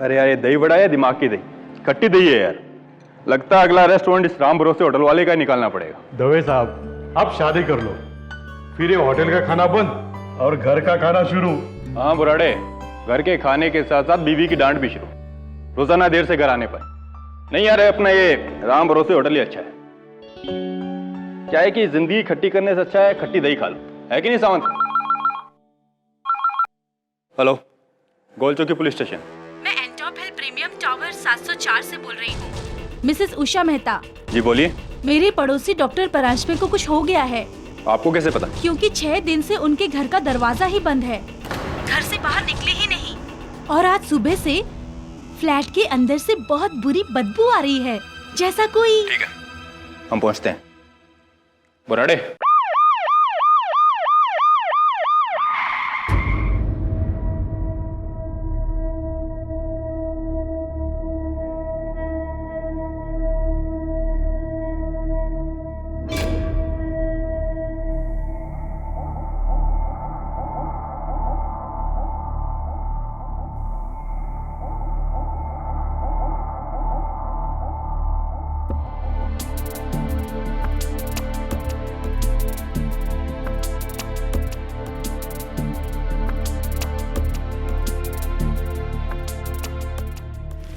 अरे यार, ये दही बड़ा है दिमाग की दही? खट्टी दही है यार। लगता है अगला रेस्टोरेंट इस राम भरोसे होटल वाले का ही निकालना पड़ेगा। दवे साहब, आप शादी कर लो, फिर ये होटल का खाना बंद और घर का खाना शुरू। हाँ बुराड़े, घर के खाने के साथ साथ बीवी की डांट भी शुरू, रोजाना देर से घर आने पर। नहीं यार, अपना ये राम भरोसे होटल ही अच्छा है। क्या है कि जिंदगी खट्टी करने से अच्छा है खट्टी दही खा लो, है कि नहीं सावंत? हेलो, गोल चौकी पुलिस स्टेशन। मैं एंटॉप हिल प्रीमियम टावर 704 से बोल रही हूँ। मिसेस उषा मेहता। जी बोलिए। मेरे पड़ोसी डॉक्टर परांजपे को कुछ हो गया है। आपको कैसे पता? क्योंकि 6 दिन से उनके घर का दरवाजा ही बंद है, घर से बाहर निकले ही नहीं। और आज सुबह से फ्लैट के अंदर से बहुत बुरी बदबू आ रही है, जैसा कोई। ठीक है, हम पहुंचते हैं। बुराड़े,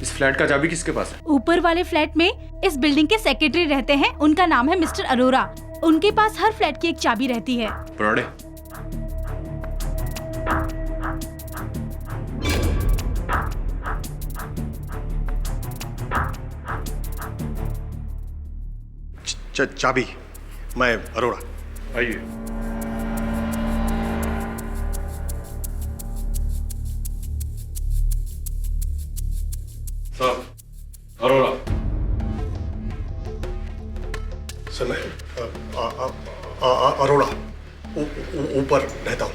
इस फ्लैट का चाबी किसके पास है? ऊपर वाले फ्लैट में इस बिल्डिंग के सेक्रेटरी रहते हैं, उनका नाम है मिस्टर अरोरा। उनके पास हर फ्लैट की एक चाबी रहती है। बुराड़े, चाबी। मैं अरोड़ा। आइए। साहब, अरोड़ा। सर मैं अरोड़ा ऊपर रहता हूँ।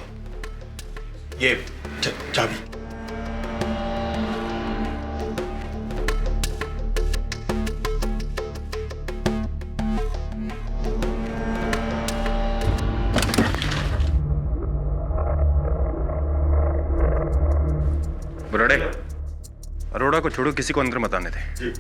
ये चाबी। बुराड़े, अरोड़ा को छोड़ो, किसी को अंदर मत आने दे। जी।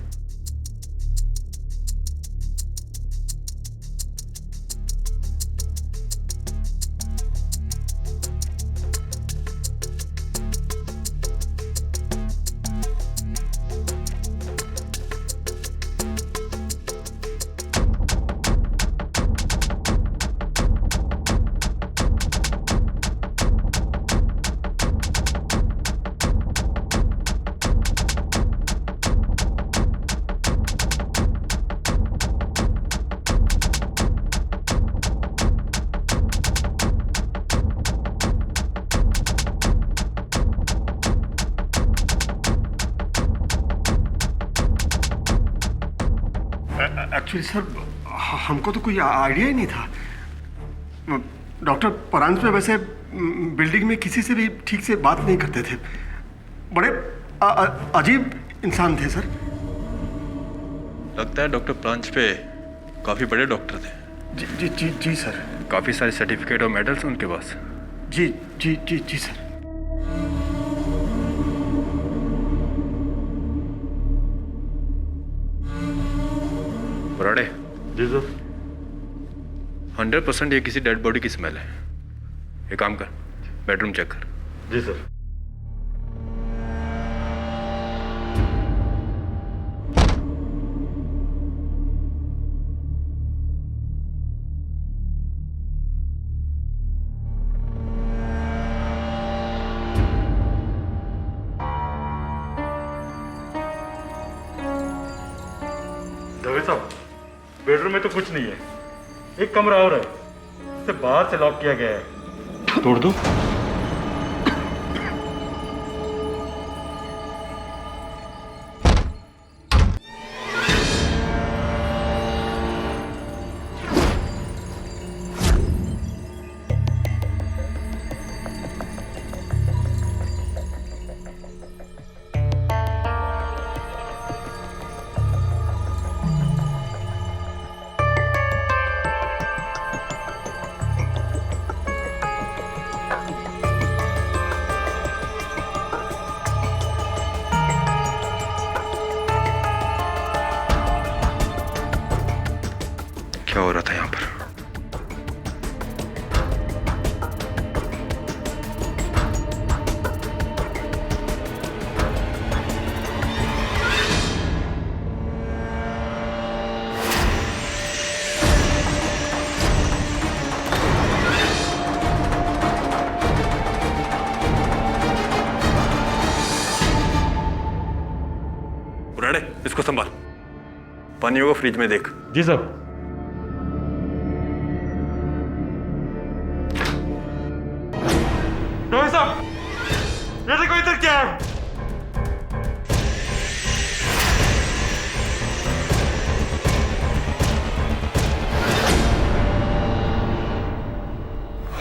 एक्चुअली सर, हमको तो कोई आइडिया ही नहीं था। डॉक्टर परांजपे वैसे बिल्डिंग में किसी से भी ठीक से बात नहीं करते थे। बड़े अजीब इंसान थे सर। लगता है डॉक्टर परांजपे काफी बड़े डॉक्टर थे। जी जी जी जी सर। काफी सारे सर्टिफिकेट और मेडल्स उनके पास। जी जी जी जी सर। बुराड़े, जी सर। 100% ये किसी डेड बॉडी की स्मेल है। एक काम कर, बेडरूम चेक कर। जी सर। दवे साहब, बेडरूम में तो कुछ नहीं है। एक कमरा और है, इसे बाहर से लॉक किया गया है। तोड़ दो। इसको संभाल, पानियों को फ्रिज में देख। जी साहब। डॉक्टर साहब, ये देखो इधर क्या है।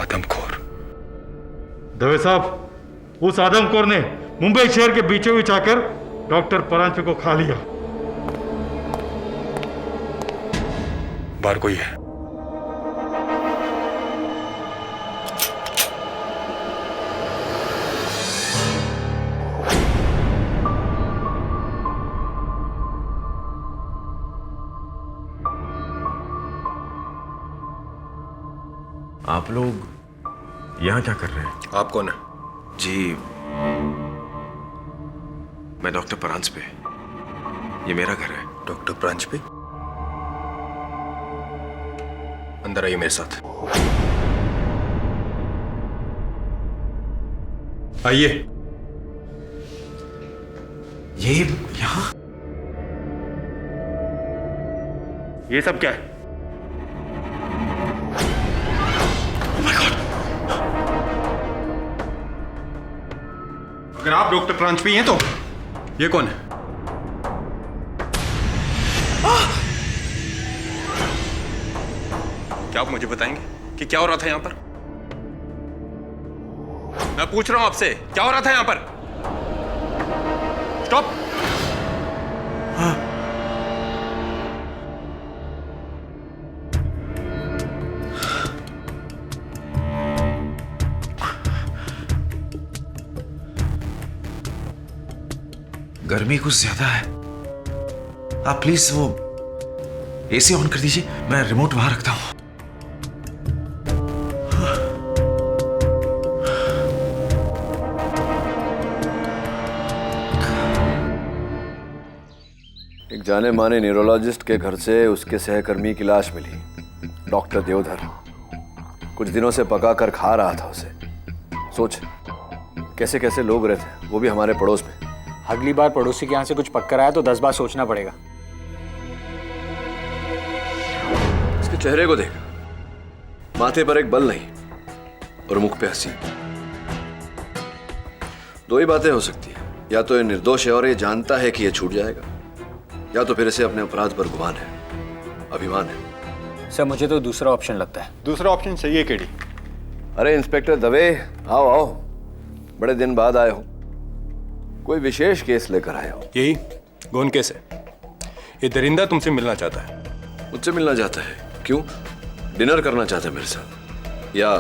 आदमखोर। दवे साहब, उस आदमखोर ने मुंबई शहर के बीचों बीच आकर डॉक्टर परांजपे को खा लिया। बाहर कोई है? आप लोग यहाँ क्या कर रहे हैं? आप कौन है? जी, मैं डॉक्टर परांजपे। ये मेरा घर है। डॉक्टर परांजपे? अंदर आइए मेरे साथ। आइए। ये यहाँ? ये सब क्या है? अगर आप डॉक्टर परांजपे हैं तो ये कौन है? क्या आप मुझे बताएंगे कि क्या हो रहा था यहां पर? मैं पूछ रहा हूं आपसे, क्या हो रहा था यहां पर? स्टॉप। गर्मी कुछ ज्यादा है। आप प्लीज वो एसी ऑन कर दीजिए, मैं रिमोट वहां रखता हूं। एक जाने माने न्यूरोलॉजिस्ट के घर से उसके सहकर्मी की लाश मिली, डॉक्टर देवधर। कुछ दिनों से पका कर खा रहा था उसे। सोच कैसे कैसे लोग रहते, वो भी हमारे पड़ोस में। अगली बार पड़ोसी के यहाँ से कुछ पककर आया तो 10 बार सोचना पड़ेगा। इसके चेहरे को देख, माथे पर एक बल नहीं और मुख पे हंसी। दो ही बातें हो सकती है, या तो ये निर्दोष है और ये जानता है कि ये छूट जाएगा, या तो फिर इसे अपने अपराध पर गुमान है, अभिमान है। सर मुझे तो दूसरा ऑप्शन लगता है। दूसरा ऑप्शन सही है केडी। अरे इंस्पेक्टर दवे, आओ आओ, बड़े दिन बाद आए हो। कोई विशेष केस लेकर आए हो? यही गौन केस है। ये दरिंदा तुमसे मिलना चाहता है। मुझसे मिलना चाहता है? क्यों? डिनर करना चाहता है मेरे साथ, या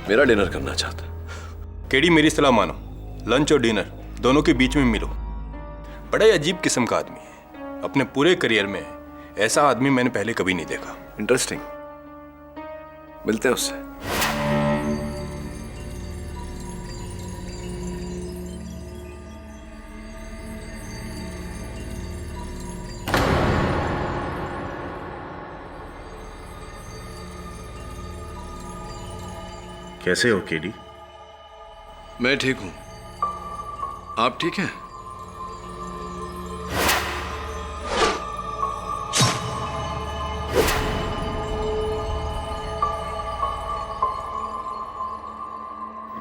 मेरा डिनर करना चाहता है? केडी मेरी सलाह मानो, लंच और डिनर दोनों के बीच में मिलो। बड़ा ही अजीब किस्म का आदमी है। अपने पूरे करियर में ऐसा आदमी मैंने पहले कभी नहीं देखा। इंटरेस्टिंग, मिलते हैं उससे। कैसे हो केडी? मैं ठीक हूं, आप ठीक हैं?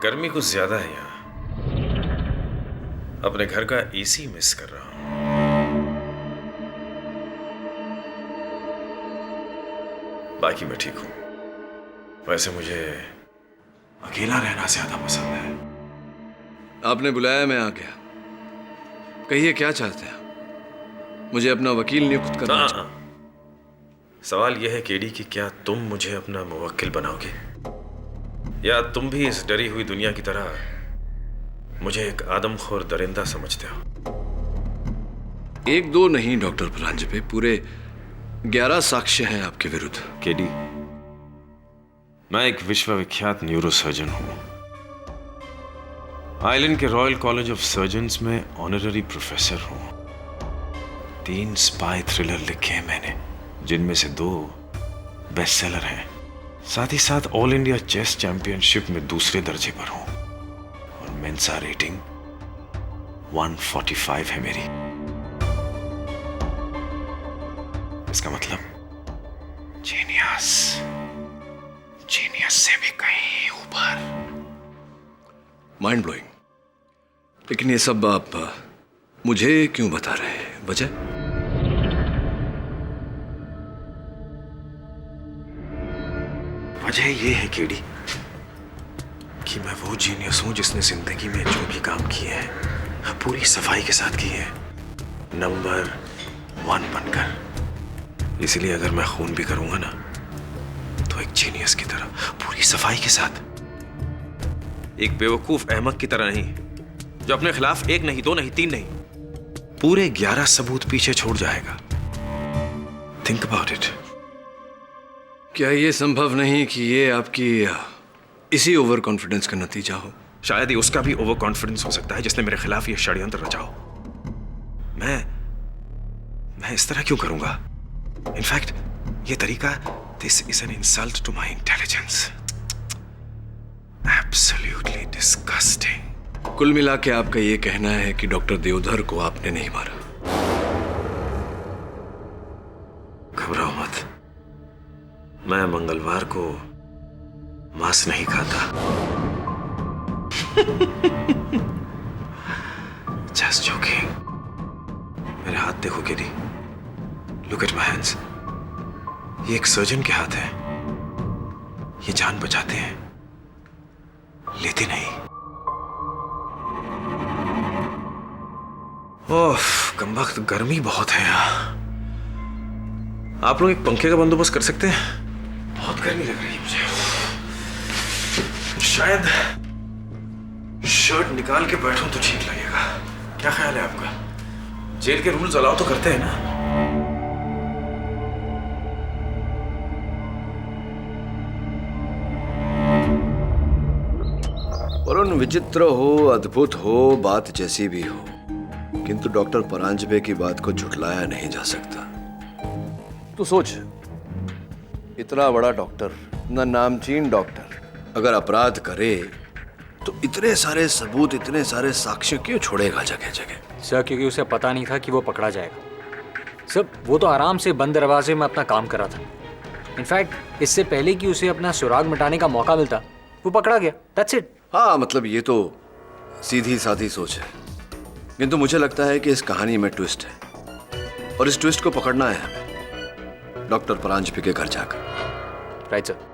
गर्मी कुछ ज्यादा है यहाँ। अपने घर का एसी मिस कर रहा हूं। बाकी मैं ठीक हूं। वैसे मुझे अकेला रहना ज्यादा पसंद है। आपने बुलाया, मैं आ गया। कहिए क्या चाहते हैं? मुझे अपना वकील नियुक्त करना चाहिए। सवाल यह है केडी कि क्या तुम मुझे अपना मुवक्किल बनाओगे, या तुम भी इस डरी हुई दुनिया की तरह मुझे एक आदमखोर दरिंदा समझते हो? एक दो नहीं डॉक्टर परांजपे, पूरे 11 साक्ष्य हैं आपके विरुद्ध। केडी, मैं एक विश्वविख्यात न्यूरोसर्जन हूं। आइलैंड के रॉयल कॉलेज ऑफ सर्जन्स में ऑनररी प्रोफेसर हूं। 3 स्पाई थ्रिलर लिखे हैं मैंने, जिनमें से 2 बेस्टसेलर हैं। साथ ही साथ ऑल इंडिया चेस चैंपियनशिप में दूसरे दर्जे पर हूं, और मेंसा रेटिंग 145 है मेरी। इसका मतलब जीनियस, जीनियस से भी कहीं ऊपर। Mind blowing. लेकिन ये सब आप मुझे क्यों बता रहे हैं? वजह? वजह ये है केडी कि मैं वो जीनियस हूं जिसने जिंदगी में जो भी काम किए हैं पूरी सफाई के साथ किए हैं, नंबर 1 बनकर। इसलिए अगर मैं खून भी करूंगा ना तो एक जीनियस की तरह, पूरी सफाई के साथ। एक बेवकूफ अहमक की तरह नहीं जो अपने खिलाफ 1 नहीं 2 नहीं 3 नहीं पूरे 11 सबूत पीछे छोड़ जाएगा। Think about it. क्या ये संभव नहीं कि ये आपकी इसी ओवर कॉन्फिडेंस का नतीजा हो? शायद ही उसका भी ओवर कॉन्फिडेंस हो सकता है जिसने मेरे खिलाफ ये षड्यंत्र रचा हो। मैं इस तरह क्यों करूंगा? इनफैक्ट ये तरीका, this is an insult to my intelligence. Absolutely disgusting. कुल मिला के आपका ये कहना है कि डॉक्टर देवधर को आपने नहीं मारा? घबराओ मत, मैं मंगलवार को मांस नहीं खाता। Just joking। मेरे हाथ देखो KD, look at my hands. ये एक सर्जन के हाथ है। ये जान बचाते हैं, लेते नहीं। ओह कमबख्त, गर्मी बहुत है यहाँ। आप लोग एक पंखे का बंदोबस्त कर सकते हैं? बहुत गर्मी लग रही है मुझे। शायद शर्ट निकाल के बैठूं तो ठीक लगेगा। क्या ख्याल है आपका? जेल के रूल्स अलाउ तो करते हैं ना? वरुण, विचित्र हो, अद्भुत हो, बात जैसी भी हो, किंतु डॉक्टर परांजपे की बात को झुठलाया नहीं जा सकता। तू सोच, इतना बड़ा डॉक्टर, इतना नामचीन डॉक्टर, अगर अपराध करे तो इतने सारे सबूत, इतने सारे साक्ष्य क्यों छोड़ेगा जगह जगह? सर क्योंकि उसे पता नहीं था कि वो पकड़ा जाएगा। सर वो तो आराम से बंद दरवाजे में अपना काम कर रहा था। इनफैक्ट इससे पहले कि उसे अपना सुराग मिटाने का मौका मिलता वो पकड़ा गया। That's it. हाँ, मतलब ये तो सीधी साधी सोच है, किंतु मुझे लगता है कि इस कहानी में ट्विस्ट है और इस ट्विस्ट को पकड़ना है हमें डॉक्टर परांजपे के घर जाकर। Right sir.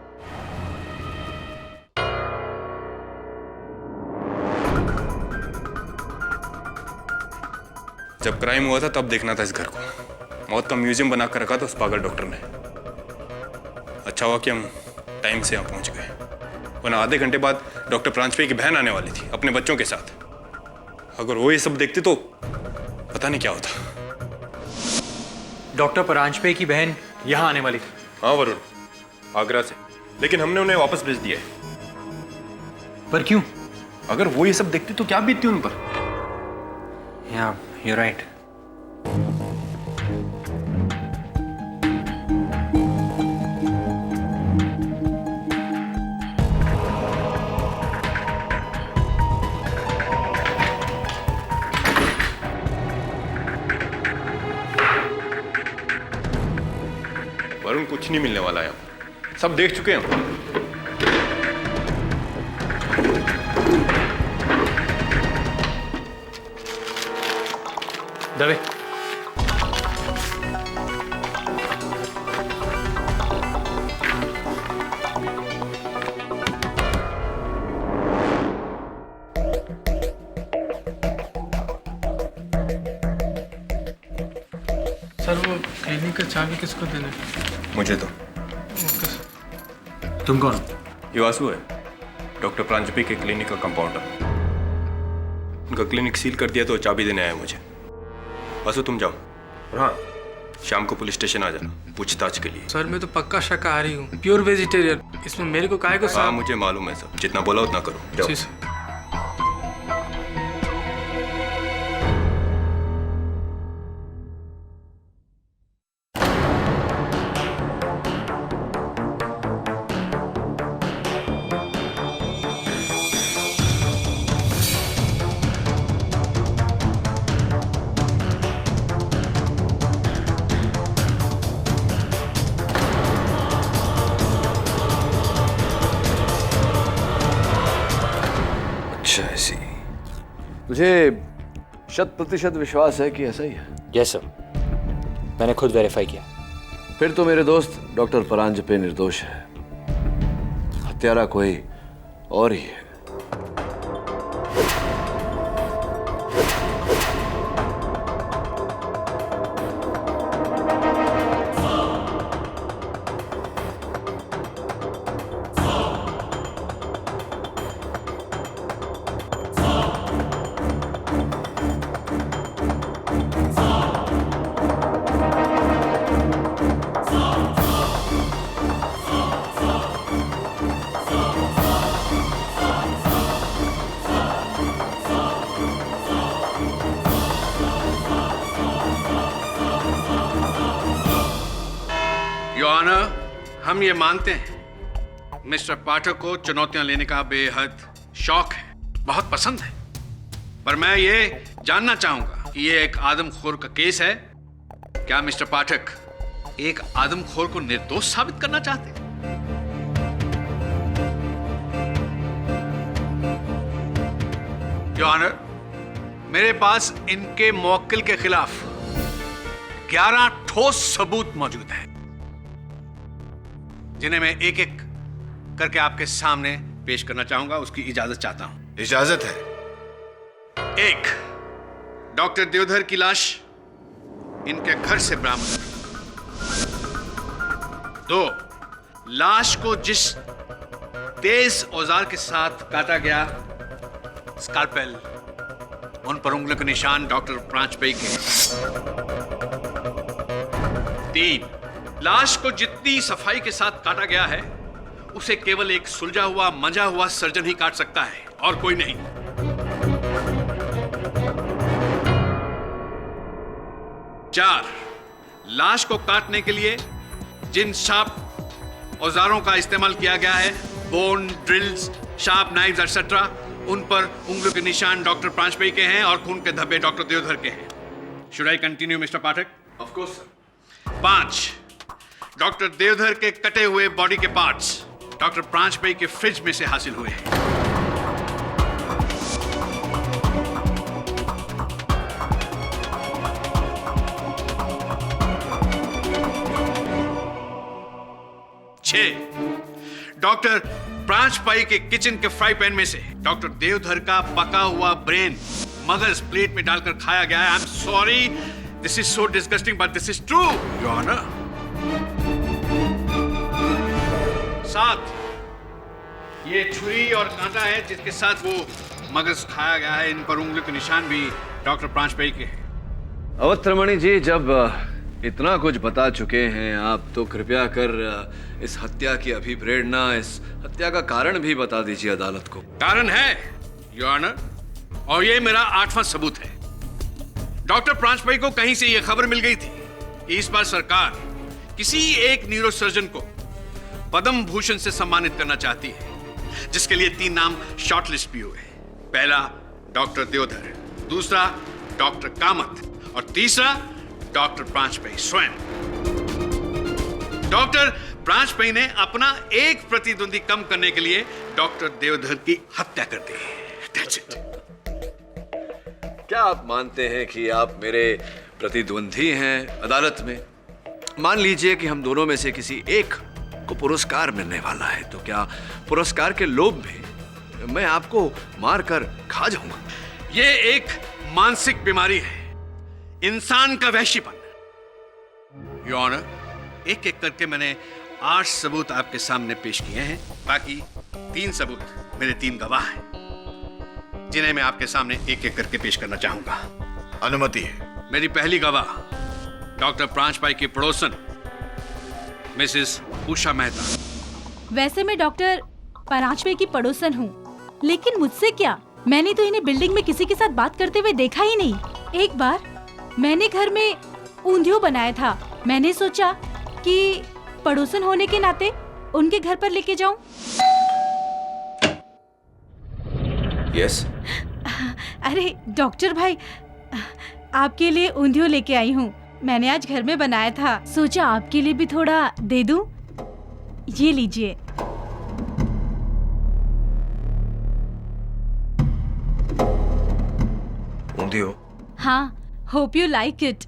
जब क्राइम हुआ था तब देखना था इस घर को। मौत का म्यूजियम बना कर रखा था उस पागल डॉक्टर ने। अच्छा हुआ कि हम टाइम से यहाँ पहुंच गए, वरना आधे घंटे बाद डॉक्टर परांजपे की बहन आने वाली थी अपने बच्चों के साथ। अगर वो ये सब देखते तो पता नहीं क्या होता। डॉक्टर परांजपे की बहन यहाँ आने वाली थी। हाँ वरुण, आगरा से, लेकिन हमने उन्हें वापस भेज दिया है। पर क्यों? अगर वो ये सब देखते तो क्या बीतती उन पर? या यू राइट। वरुण, कुछ नहीं मिलने वाला है, सब देख चुके हैं हम। दवे सर वो क्लिनिक का चाबी किसको देना है? मुझे तो। Okay sir. तुम कौन? ये वासु है, डॉक्टर परांजपे के क्लिनिक का कंपाउंडर। उनका क्लिनिक सील कर दिया तो चाबी देने आया मुझे। वासु तुम जाओ, हाँ शाम को पुलिस स्टेशन आ जाना पूछताछ के लिए। सर मैं तो पक्का शाकाहारी हूँ, प्योर वेजिटेरियन। इसमें मेरे को काहे को हाँ मुझे मालूम है सब, जितना बोला उतना करो। जाओ। जी सर। अच्छा ऐसी। तुझे 100% विश्वास है कि ऐसा ही है? यस सर, मैंने खुद वेरीफाई किया। फिर तो मेरे दोस्त डॉक्टर परांजपे निर्दोष है, हत्यारा कोई और ही है। योर ऑनर, हम ये मानते हैं मिस्टर पाठक को चुनौतियां लेने का बेहद शौक है, बहुत पसंद है। पर मैं ये जानना चाहूंगा कि ये एक आदमखोर का केस है। क्या मिस्टर पाठक एक आदमखोर को निर्दोष साबित करना चाहते हैं? योर ऑनर, मेरे पास इनके मुवक्किल के खिलाफ 11 ठोस सबूत मौजूद हैं, जिन्हें मैं एक एक करके आपके सामने पेश करना चाहूंगा। उसकी इजाजत चाहता हूं। इजाजत है। 1, डॉक्टर देवधर की लाश इनके घर से बरामद। 2, लाश को जिस तेज औजार के साथ काटा गया, स्कालपेल, उन पर उंगलियों के निशान डॉक्टर प्रांजपे के। 3, लाश को जितनी सफाई के साथ काटा गया है, उसे केवल एक सुलझा हुआ मंजा हुआ सर्जन ही काट सकता है और कोई नहीं। 4, लाश को काटने के लिए जिन शार्प औजारों का इस्तेमाल किया गया है, bone, drills, sharp knives etcetera, उन पर उंगलियों के निशान डॉक्टर प्रांजपे के हैं और खून के धब्बे डॉक्टर देवधर के हैं। Should I continue mister Pathak? Of course sir. 5, doctor Deodhar के कटे हुए बॉडी के पार्ट्स डॉक्टर प्रांजपे के फ्रिज में से हासिल हुए हैं। 6, डॉक्टर प्रांजपे के किचन के फ्राई पैन में से डॉक्टर देवधर का पका हुआ ब्रेन मगज प्लेट में डालकर खाया गया है। I am sorry, this is so disgusting but this is true your honour. 7, ये छुरी और कांटा है जिसके साथ वो मगज खाया गया है। इन पर उंगलियों के निशान भी डॉक्टर प्रांजपे के हैं। अवत्रमणि जी, जब इतना कुछ बता चुके हैं आप, तो कृपया कर इस हत्या की अभिप्रेरणा, इस हत्या का कारण भी बता दीजिए अदालत को। कारण है योर ऑनर, और ये मेरा 8वां सबूत है। डॉक्टर प्रांजपे को कहीं से ये खबर मिल गई थी कि इस बार सरकार किसी एक न्यूरोसर्जन को पद्म भूषण से सम्मानित करना चाहती है, जिसके लिए 3 नाम शॉर्टलिस्ट भी हुए। पहला डॉक्टर देवधर, दूसरा डॉक्टर कामत और तीसरा डॉक्टर प्रांजपे स्वयं। डॉक्टर प्रांजपे ने अपना एक प्रतिद्वंदी कम करने के लिए डॉक्टर देवधर की हत्या कर दी। That's it. क्या आप मानते हैं कि आप मेरे प्रतिद्वंदी हैं अदालत में? मान लीजिए कि हम दोनों में से किसी एक को पुरस्कार मिलने वाला है, तो क्या पुरस्कार के लोभ में मैं आपको मारकर खा जाऊंगा? ये एक मानसिक बीमारी है, इंसान का वहशीपन। योर ऑनर, एक एक करके मैंने 8 सबूत आपके सामने पेश किए हैं। बाकी 3 सबूत मेरे 3 गवाह हैं, जिन्हें मैं आपके सामने एक एक करके पेश करना चाहूंगा। अनुमति है। मेरी पहली गवाह डॉक्टर प्रांजपे की पड़ोसन मिसेस उषा मेहता। वैसे मैं डॉक्टर परांजपे की पड़ोसन हूँ, लेकिन मुझसे क्या, मैंने तो इन्हें बिल्डिंग में किसी के साथ बात करते हुए देखा ही नहीं। एक बार मैंने घर में ऊंधियो बनाया था, मैंने सोचा कि पड़ोसन होने के नाते उनके घर पर लेके जाऊं। यस। अरे डॉक्टर भाई, आपके लिए ऊंधियो लेके आई हूँ। मैंने आज घर में बनाया था, सोचा आपके लिए भी थोड़ा दे दूं। ये लीजिए। जानती हो। हाँ, hope you like it.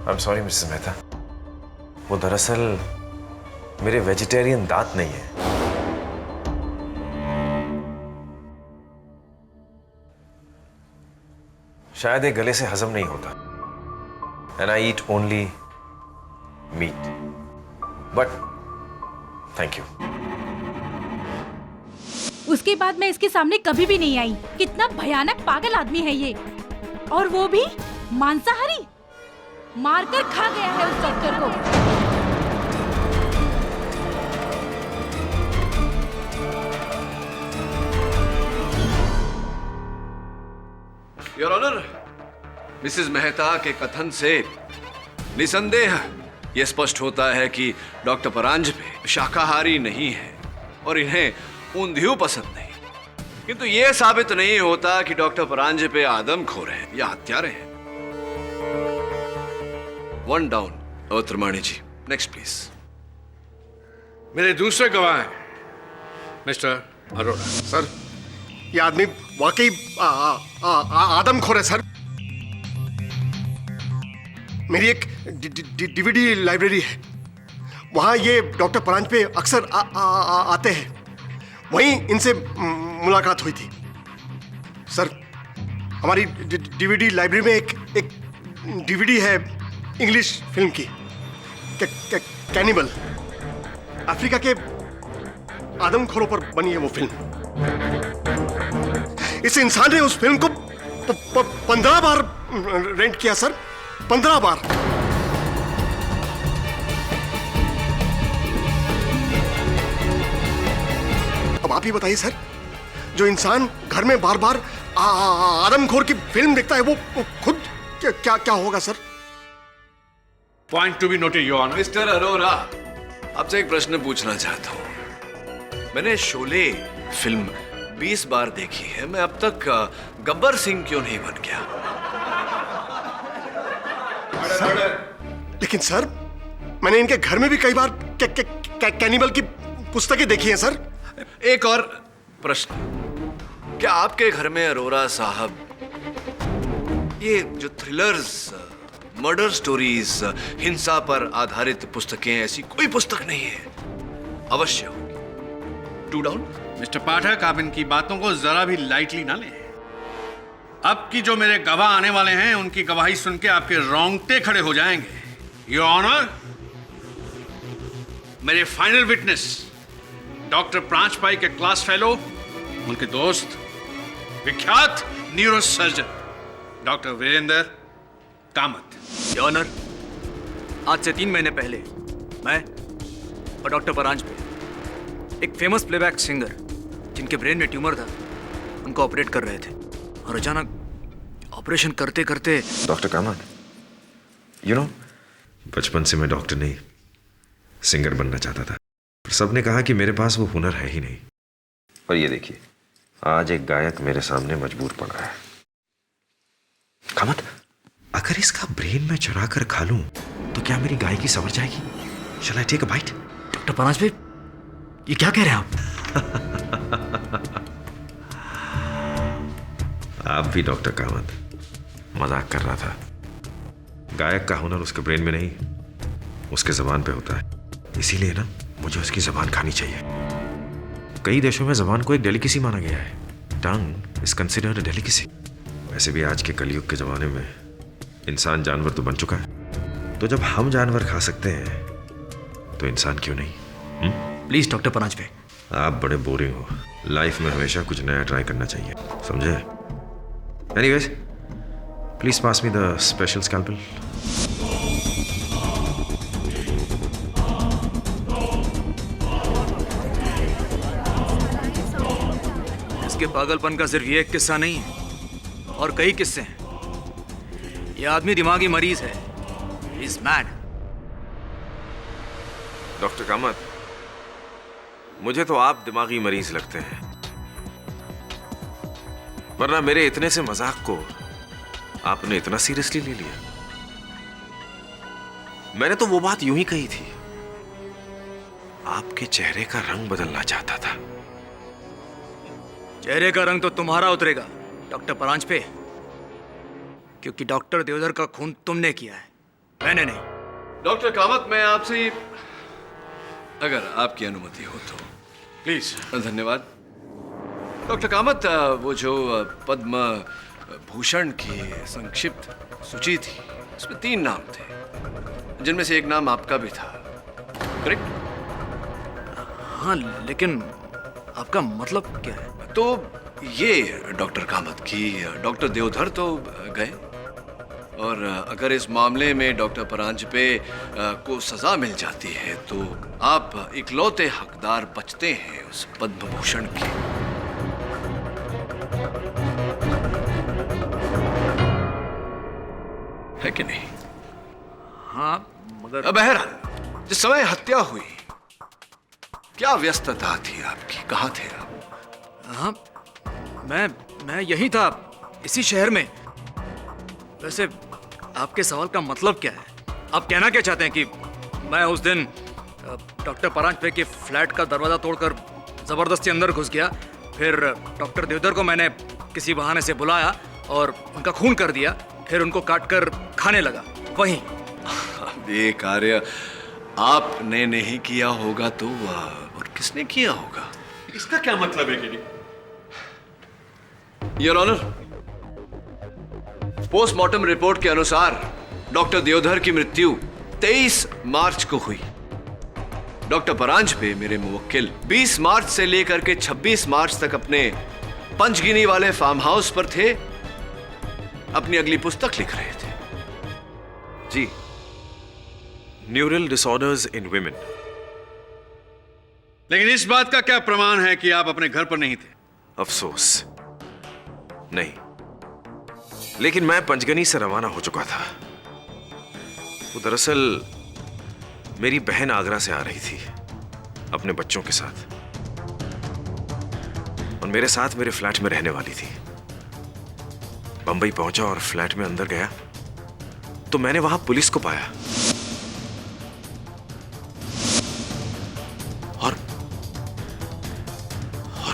I am sorry Mrs Mehta, वो दरअसल मेरे वेजिटेरियन दांत नहीं है। शायद ये गले से हजम नहीं होता। And I eat only meat. But thank you. उसके बाद मैं इसके सामने कभी भी नहीं आई। कितना भयानक पागल आदमी है ये, और वो भी मांसाहारी। मारकर खा गया है उस डॉक्टर को। योर ऑनर, मिसेस मेहता के कथन से निसंदेह यह स्पष्ट होता है कि डॉक्टर परांजपे शाकाहारी नहीं है और इन्हें ऊंधियू पसंद नहीं, किंतु यह साबित नहीं होता कि डॉक्टर परांजपे आदमखोर हैं या हत्यारे हैं। One down. Trimani ji, next please. मेरे दूसरे गवाह हैं मिस्टर अरोड़ा। सर, ये आदमी वाकई आदमखोर है सर। मेरी एक डीवीडी लाइब्रेरी है, वहां ये डॉक्टर परांजपे अक्सर आते हैं। वहीं इनसे मुलाकात हुई थी। सर, हमारी डीवीडी लाइब्रेरी में एक डीवीडी है इंग्लिश फिल्म की, कैनिबल। अफ्रीका के आदमखोरों पर बनी है वो फिल्म। इस इंसान ने उस फिल्म को 15 बार रेंट किया सर, 15 बार। अब आप ही बताइए सर, जो इंसान घर में बार बार आदमखोर की फिल्म देखता है, वो खुद क्या होगा sir? Point to be noted your honour. Mister Arora, आपसे एक प्रश्न पूछना चाहता हूं। मैंने शोले फिल्म 20 बार देखी है, मैं अब तक गब्बर सिंह क्यों नहीं बन गया? लेकिन सर, मैंने इनके घर में भी कई बार कैनिबल की पुस्तकें देखी हैं सर। एक और प्रश्न, क्या आपके घर में अरोरा साहब ये जो थ्रिलर्स, मर्डर स्टोरीज, हिंसा पर आधारित पुस्तकें, ऐसी कोई पुस्तक नहीं है? अवश्य होगी। To down. मिस्टर पाठक, आप इनकी बातों को जरा भी लाइटली ना लें। अब की जो मेरे गवाह आने वाले हैं, उनकी गवाही सुन के आपके रोंगटे खड़े हो जाएंगे। योर ऑनर, मेरे फाइनल विटनेस डॉक्टर प्रांजपाई के क्लास फेलो, उनके दोस्त, विख्यात neuro surgeon doctor Virendra Kamat. Your honour, आज से 3 महीने पहले मैं और डॉक्टर परांजपे एक फेमस प्लेबैक सिंगर जिनके ब्रेन में ट्यूमर था, उनको ऑपरेट कर रहे थे, और अचानक ऑपरेशन करते करते। डॉक्टर कामत, यू नो, बचपन से मैं डॉक्टर नहीं सिंगर बनना चाहता था, पर सबने कहा कि मेरे पास वो हुनर है ही नहीं। और ये देखिए, आज एक गायक मेरे सामने मजबूर पड़ा है। कामत, अगर इसका ब्रेन मैं चुरा कर खा लूं तो क्या मेरी गायकी संवर जाएगी? Shall I take a bite? Doctor Paranjpe, ये क्या कह रहे हैं आप? आप भी डॉक्टर कामत, मजाक कर रहा था। गायक का हुनर उसके ब्रेन में नहीं, उसके जबान पे होता है। इसीलिए ना, मुझे उसकी जबान खानी चाहिए। कई देशों में जबान को एक डेलिकेसी माना गया है। Tongue is considered a delicacy. वैसे भी आज के कलयुग के जमाने में इंसान जानवर तो बन चुका है, तो जब हम जानवर खा सकते हैं तो इंसान क्यों नहीं? प्लीज डॉक्टर परांजपे, आप बड़े बोरिंग हो। लाइफ में हमेशा कुछ नया ट्राई करना चाहिए, समझे? Anyways, please pass me the special scalpel. इसके पागलपन का सिर्फ ये एक किस्सा नहीं है, और कई किस्से हैं। ये आदमी दिमागी मरीज है, इज मैड। डॉक्टर कामत, मुझे तो आप दिमागी मरीज लगते हैं, वरना मेरे इतने से मजाक को आपने इतना सीरियसली ले लिया? मैंने तो वो बात यूं ही कही थी। आपके चेहरे का रंग बदलना चाहता था। चेहरे का रंग तो तुम्हारा उतरेगा डॉक्टर परांजपे, क्योंकि डॉक्टर देवधर का खून तुमने किया है, मैंने नहीं। डॉक्टर कामत, मैं आपसे, अगर आपकी अनुमति हो तो। प्लीज। धन्यवाद। डॉक्टर कामत, वो जो पद्म भूषण की संक्षिप्त सूची थी, उसमें 3 नाम थे, जिनमें से एक नाम आपका भी था, करेक्ट? हाँ, लेकिन आपका मतलब क्या है? तो ये डॉक्टर कामत की डॉक्टर देवधर तो गए, और अगर इस मामले में डॉक्टर परांजपे को सजा मिल जाती है तो आप इकलौते हकदार बचते हैं उस पद्म भूषण के। है कि नहीं? हाँ, मगर बहरहाल, जिस समय हत्या हुई, क्या व्यस्तता थी आपकी? कहाँ थे आप? हाँ, मैं यही था, इसी शहर में। वैसे आपके सवाल का मतलब क्या है? आप कहना क्या चाहते हैं कि मैं उस दिन डॉक्टर परांजपे के फ्लैट का दरवाजा तोड़कर जबरदस्ती अंदर घुस गया, फिर डॉक्टर देवधर को मैंने किसी बहाने से बुलाया और उनका खून कर दिया, फिर उनको काटकर खाने लगा? वहीं ये कार्य आपने नहीं किया होगा तो और किसने किया होगा? इसका क्या मतलब है कि योर ऑनर, पोस्टमार्टम रिपोर्ट के अनुसार डॉक्टर देवधर की मृत्यु 23 मार्च को हुई। डॉक्टर परांजपे, मेरे मुवक्किल, 20 मार्च से लेकर के 26 मार्च तक अपने पंचगिनी वाले फार्म हाउस पर थे, अपनी अगली पुस्तक लिख रहे थे। जी। Neural disorders in women. लेकिन इस बात का क्या प्रमाण है कि आप अपने घर पर नहीं थे? अफसोस, नहीं। लेकिन मैं पंचगनी से रवाना हो चुका था। वो दरअसल मेरी बहन आगरा से आ रही थी अपने बच्चों के साथ, और मेरे साथ मेरे फ्लैट में रहने वाली थी। बंबई पहुंचा और फ्लैट में अंदर गया तो मैंने वहां पुलिस को पाया, और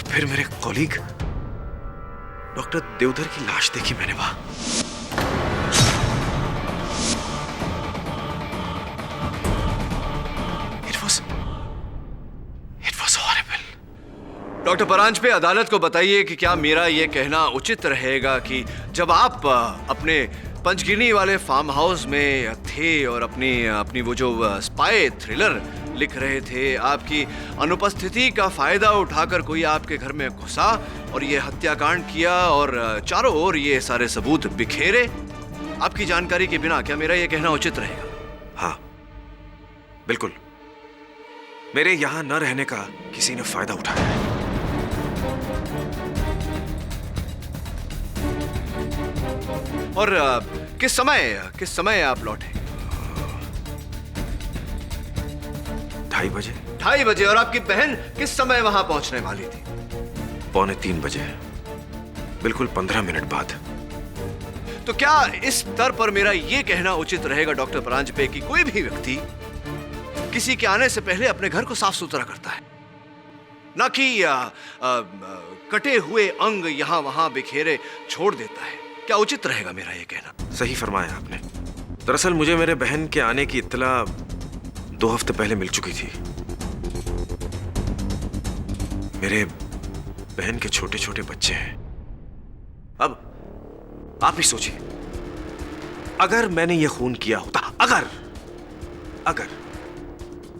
फिर मेरे कॉलीग डॉक्टर देवधर की लाश देखी मैंने वहां। It was horrible. Doctor Paranjpe, अदालत को बताइए कि क्या मेरा यह कहना उचित रहेगा कि जब आप अपने पंचगिनी वाले फार्म हाउस में थे और अपनी वो जो स्पाई थ्रिलर लिख रहे थे, आपकी अनुपस्थिति का फायदा उठाकर कोई आपके घर में घुसा और ये हत्याकांड किया और चारों ओर ये सारे सबूत बिखेरे आपकी जानकारी के बिना? क्या मेरा ये कहना उचित रहेगा? हाँ, बिल्कुल। मेरे यहां न रहने का किसी ने फायदा उठाया है। और किस समय आप लौटे? 2:30 बजे। 2:30 बजे। और आपकी बहन किस समय वहां पहुंचने वाली थी? 2:45 बजे, बिल्कुल 15 मिनट बाद। तो क्या इस स्तर पर मेरा यह कहना उचित रहेगा डॉक्टर परांजपे कि कोई भी व्यक्ति किसी के आने से पहले अपने घर को साफ सुथरा करता है, ना कि कटे हुए अंग यहां वहां बिखेरे छोड़ देता है? क्या उचित रहेगा मेरा यह कहना? सही फरमाया आपने। दरअसल मुझे मेरे बहन के आने की इत्तला 2 हफ्ते पहले मिल चुकी थी। मेरे बहन के छोटे छोटे बच्चे हैं। अब आप ही सोचिए, अगर मैंने यह खून किया होता, अगर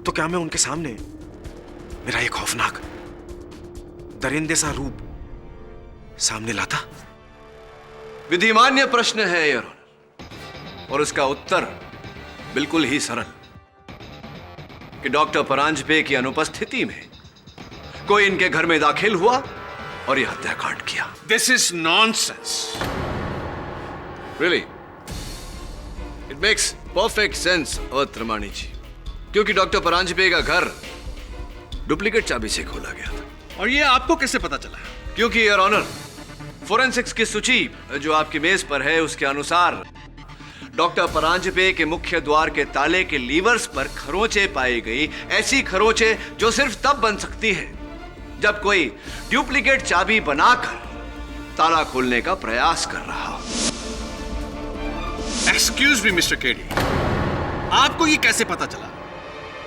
तो क्या मैं उनके सामने मेरा एक खौफनाक दरिंदे सा रूप सामने लाता? विधिमान्य प्रश्न है योर ऑनर, और उसका उत्तर बिल्कुल ही सरल कि डॉक्टर परांजपे की अनुपस्थिति में कोई इनके घर में दाखिल हुआ और यह हत्याकांड किया। This is nonsense. Really, it makes perfect sense Trimani ji, क्योंकि डॉक्टर परांजपे का घर डुप्लीकेट चाबी से खोला गया था। और ये आपको कैसे पता चला? क्योंकि योर ऑनर, फोरेंसिक्स की सूची जो आपकी मेज पर है उसके अनुसार डॉक्टर परांजपे के मुख्य द्वार के ताले के लीवर्स पर खरोंचे पाई गई। ऐसी खरोंचे जो सिर्फ तब बन सकती है जब कोई डुप्लीकेट चाबी बनाकर ताला खोलने का प्रयास कर रहा हो। एक्सक्यूज मी मिस्टर केडी, आपको ये कैसे पता चला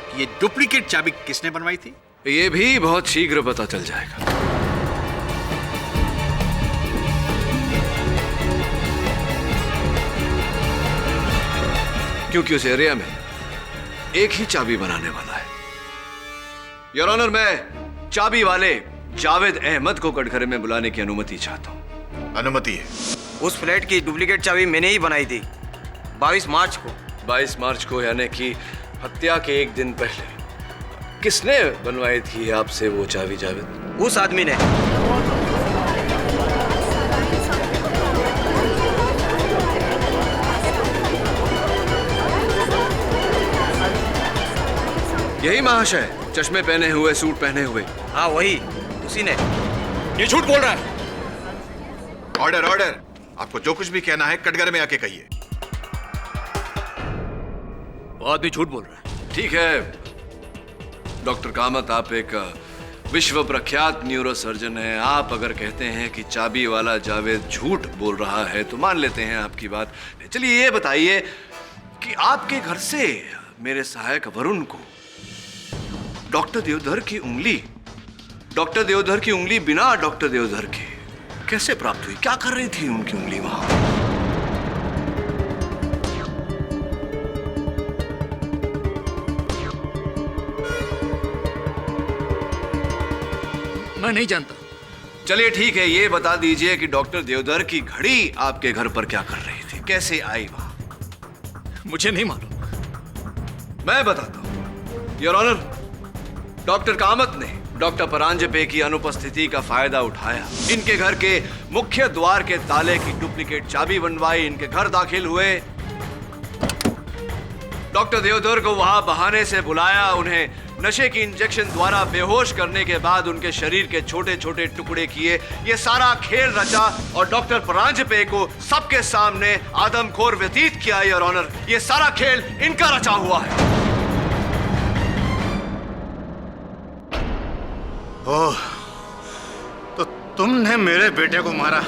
कि ये डुप्लीकेट चाबी किसने बनवाई थी? ये भी बहुत शीघ्र पता चल जाएगा। क्योंकि उस एरिया में एक ही चाबी बनाने वाला है। योर ऑनर, मैं चाबी वाले जावेद अहमद को कटघरे में बुलाने की अनुमति चाहता हूं। अनुमति है। उस फ्लैट की डुप्लीकेट चाबी मैंने ही बनाई थी 22 मार्च को। 22 मार्च को, यानी कि हत्या के एक दिन पहले। किसने बनवाई थी आपसे वो चाबी जावेद? उस आदमी ने। यही महाशय, चश्मे पहने हुए, सूट पहने हुए। हाँ वही, उसी ने। ये झूठ बोल रहा है। ऑर्डर ऑर्डर, आपको जो कुछ भी कहना है कटघरे में आके कहिए। वो आदमी झूठ बोल रहा है। ठीक है डॉक्टर कामत, आप एक विश्व प्रख्यात न्यूरोसर्जन हैं। आप अगर कहते हैं कि चाबी वाला जावेद झूठ बोल रहा है तो मान लेते हैं आपकी बात। चलिए ये बताइए कि आपके घर से मेरे सहायक वरुण को डॉक्टर देवधर की उंगली बिना डॉक्टर देवधर के कैसे प्राप्त हुई? क्या कर रही थी उनकी उंगली वहां? मैं नहीं जानता। चलिए ठीक है, ये बता दीजिए कि डॉक्टर देवधर की घड़ी आपके घर पर क्या कर रही थी, कैसे आई वहां? मुझे नहीं मालूम। मैं बताता हूं योर ऑनर। डॉक्टर कामत ने डॉक्टर परांजपे की अनुपस्थिति का फायदा उठाया। इनके घर के मुख्य द्वार के ताले की डुप्लीकेट चाबी बनवाई, इनके घर दाखिल हुए। डॉक्टर देवधर को वहां बहाने से बुलाया, उन्हें नशे की इंजेक्शन द्वारा बेहोश करने के बाद उनके शरीर के छोटे छोटे टुकड़े किए। ये सारा खेल रचा और डॉक्टर परांजपे को सबके सामने आदमखोर व्यतीत किया। योर ऑनर, ये सारा खेल इनका रचा हुआ है। ओह, तो तुमने मेरे बेटे को मारा?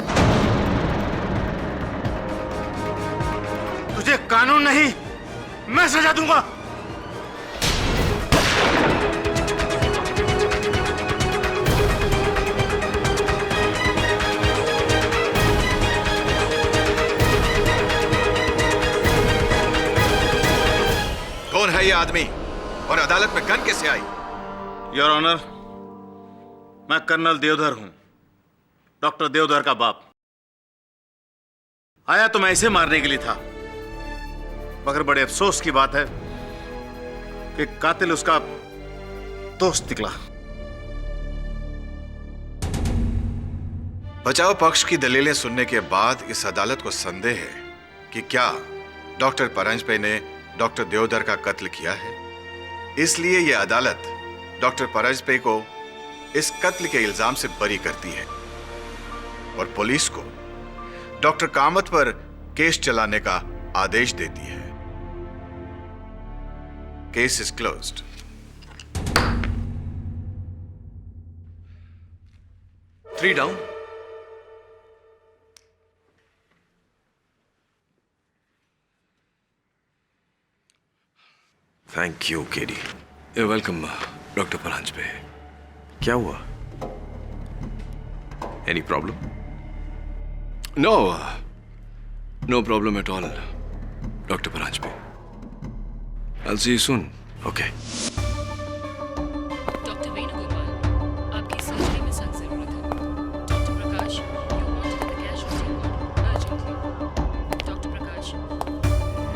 तुझे कानून नहीं, मैं सजा दूंगा। कौन है ये आदमी और अदालत में गन कैसे आई? योर ऑनर, मैं कर्नल देवधर हूं, डॉक्टर देवधर का बाप। आया तो मैं इसे मारने के लिए था, मगर बड़े अफसोस की बात है कि कातिल उसका दोस्त निकला। बचाव पक्ष की दलीलें सुनने के बाद इस अदालत को संदेह है कि क्या डॉक्टर परांजपे ने डॉक्टर देवधर का कत्ल किया है। इसलिए यह अदालत डॉक्टर परांजपे को इस कत्ल के इल्जाम से बरी करती है और पुलिस को डॉक्टर कामत पर केस चलाने का आदेश देती है। Case is closed. Three down. Thank you KD. You're welcome, doctor Paranjpe. क्या हुआ? Any problem? No problem at all, doctor Paranjpe. I'll see you soon. Okay. Doctor Venugopal, आपकी सर्जरी में सख्त जरूरत है। Doctor Prakash, you wanted the casualty ward urgently. Doctor Prakash,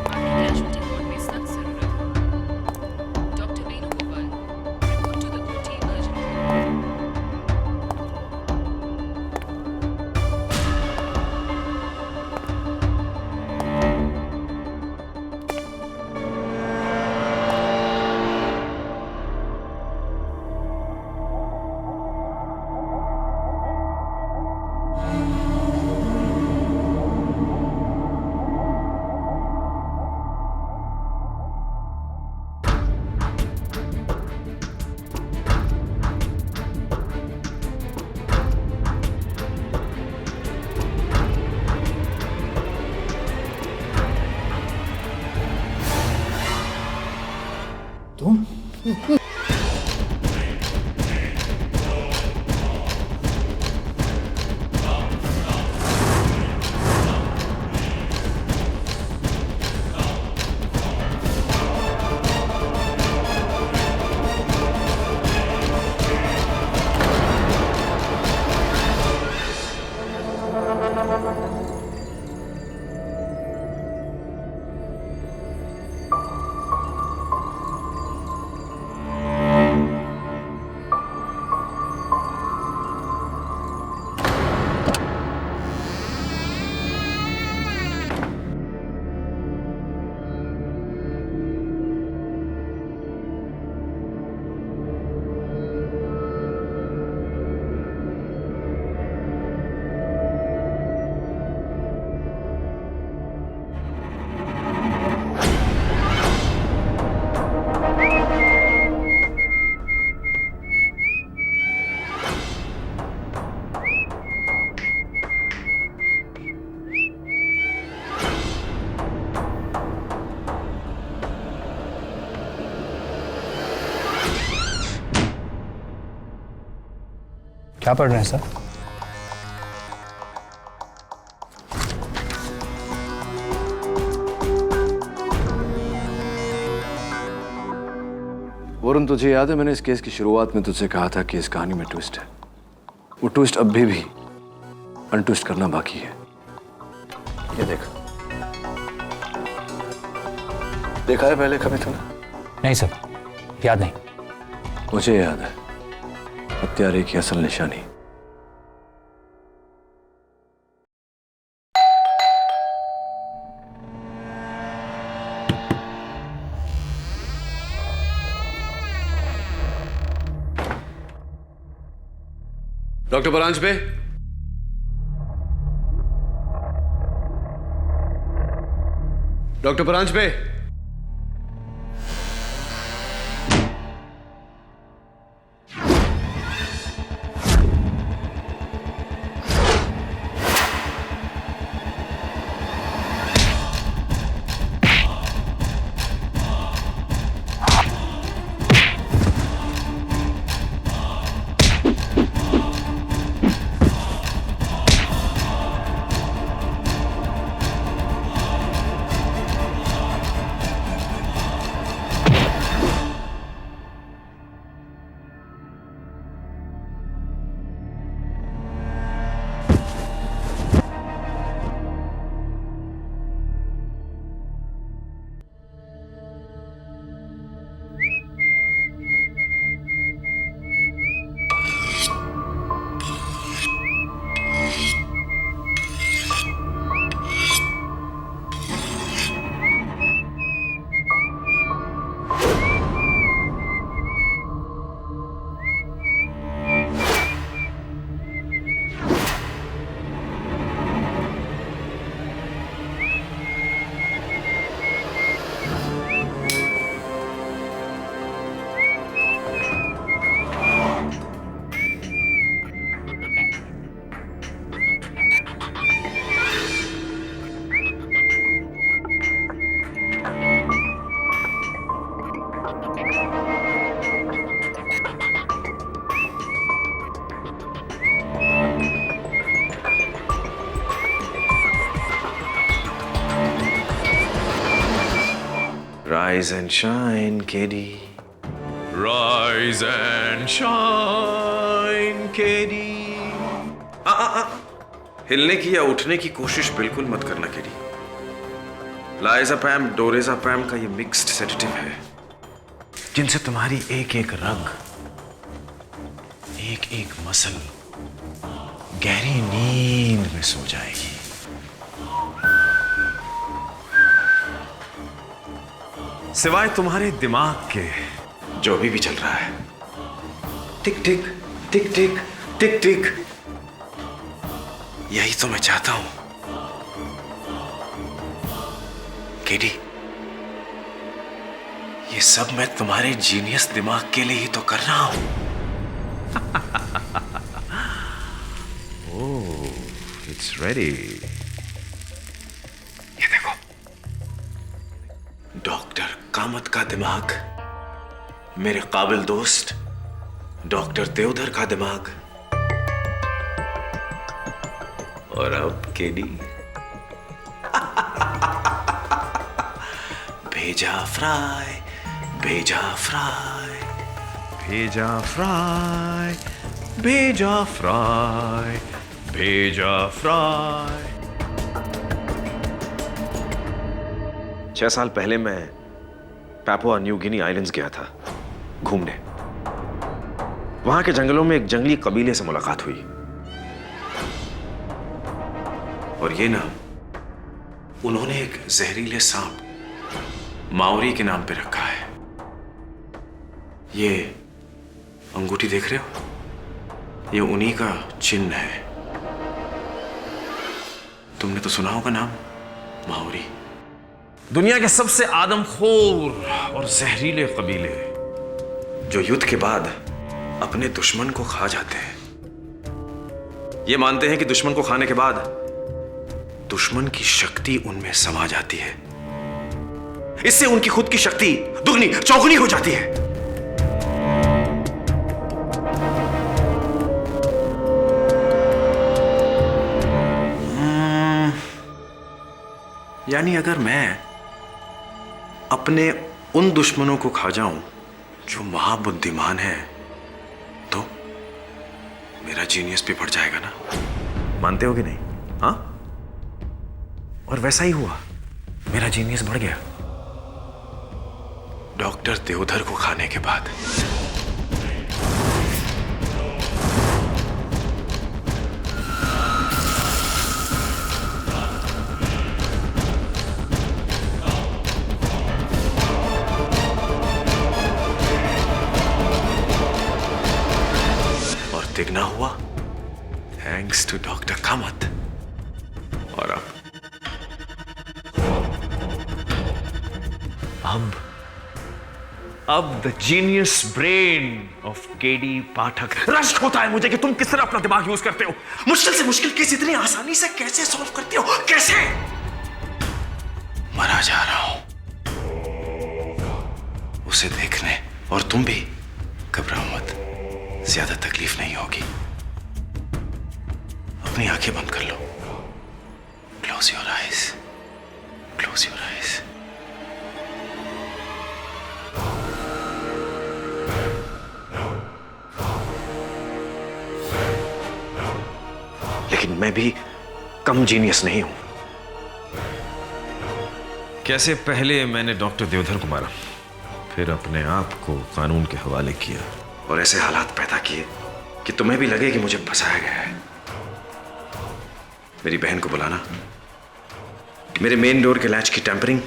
आपकी casualty ward में सख्त जरूरत है। Doctor Venugopal, report to the OT urgently. क्या पढ़ रहे हैं सर? वरुण, तुझे याद है मैंने इस केस की शुरुआत में तुझसे कहा था कि इस कहानी में ट्विस्ट है। वो ट्विस्ट अब भी अनट्विस्ट करना बाकी है। ये देख, देखा है पहले कभी तूने? नहीं सर, याद नहीं। मुझे याद है, हत्यारे की असल निशानी। Doctor Paranjpe, doctor Paranjpe, Rise and shine, Katie. Rise and shine, Katie. हिलने की या उठने की कोशिश बिल्कुल मत करना, केडी। लाइज़ापैम डोरेज़ापैम का ये मिक्स्ड सेडेटिव है, जिनसे तुम्हारी एक एक रग, एक एक मसल गहरी नींद में सो जाएगी। सिवाय तुम्हारे दिमाग के जो भी चल रहा है, टिक टिक टिक टिक टिक टिक, यही तो मैं चाहता हूं केडी। ये सब मैं तुम्हारे जीनियस दिमाग के लिए ही तो कर रहा हूं। ओह, इट्स रेडी। ये देखो, डॉक्टर कामत का दिमाग मेरे काबिल दोस्त डॉक्टर देवधर का दिमाग, और अब केडी भेजा फ्राई, भेजा फ्राई, भेजा फ्राई, भेजा फ्राई, भेजा फ्राई। 6 साल पहले मैं पापुआ न्यू गिनी आइलैंड्स गया था घूमने। वहां के जंगलों में एक जंगली कबीले से मुलाकात हुई, और ये नाम उन्होंने एक जहरीले सांप माओरी के नाम पे रखा है। ये अंगूठी देख रहे हो, ये उन्हीं का चिन्ह है। तुमने तो सुना होगा नाम माओरी। दुनिया के सबसे आदमखोर और जहरीले कबीले जो युद्ध के बाद अपने दुश्मन को खा जाते हैं। ये मानते हैं कि दुश्मन को खाने के बाद दुश्मन की शक्ति उनमें समा जाती है, इससे उनकी खुद की शक्ति दुगनी चौगुनी हो जाती है। यानी अगर मैं अपने उन दुश्मनों को खा जाऊं जो महाबुद्धिमान है, तो मेरा जीनियस भी बढ़ जाएगा ना। मानते हो कि नहीं? हाँ, और वैसा ही हुआ, मेरा जीनियस बढ़ गया डॉक्टर देवधर को खाने के बाद। और तिगना हुआ थैंक्स टू डॉक्टर कामत। और अब the genius brain of KD Pathak. रश्क होता है मुझे कि तुम किस तरह अपना दिमाग यूज करते हो। मुश्किल से मुश्किल केस इतनी आसानी से कैसे सॉल्व करते हो, कैसे? मरा जा रहा हूं उसे देखने, और तुम भी घबराओ मत, ज्यादा तकलीफ नहीं होगी। अपनी आंखें बंद कर लो। Close your eyes, close your eyes. लेकिन मैं भी कम जीनियस नहीं हूं। कैसे पहले मैंने डॉक्टर देवधर को मारा, फिर अपने आप को कानून के हवाले किया, और ऐसे हालात पैदा किए कि तुम्हें भी लगे कि मुझे फंसाया गया है। मेरी बहन को बुलाना, मेरे मेन डोर के लैच की टेम्परिंग,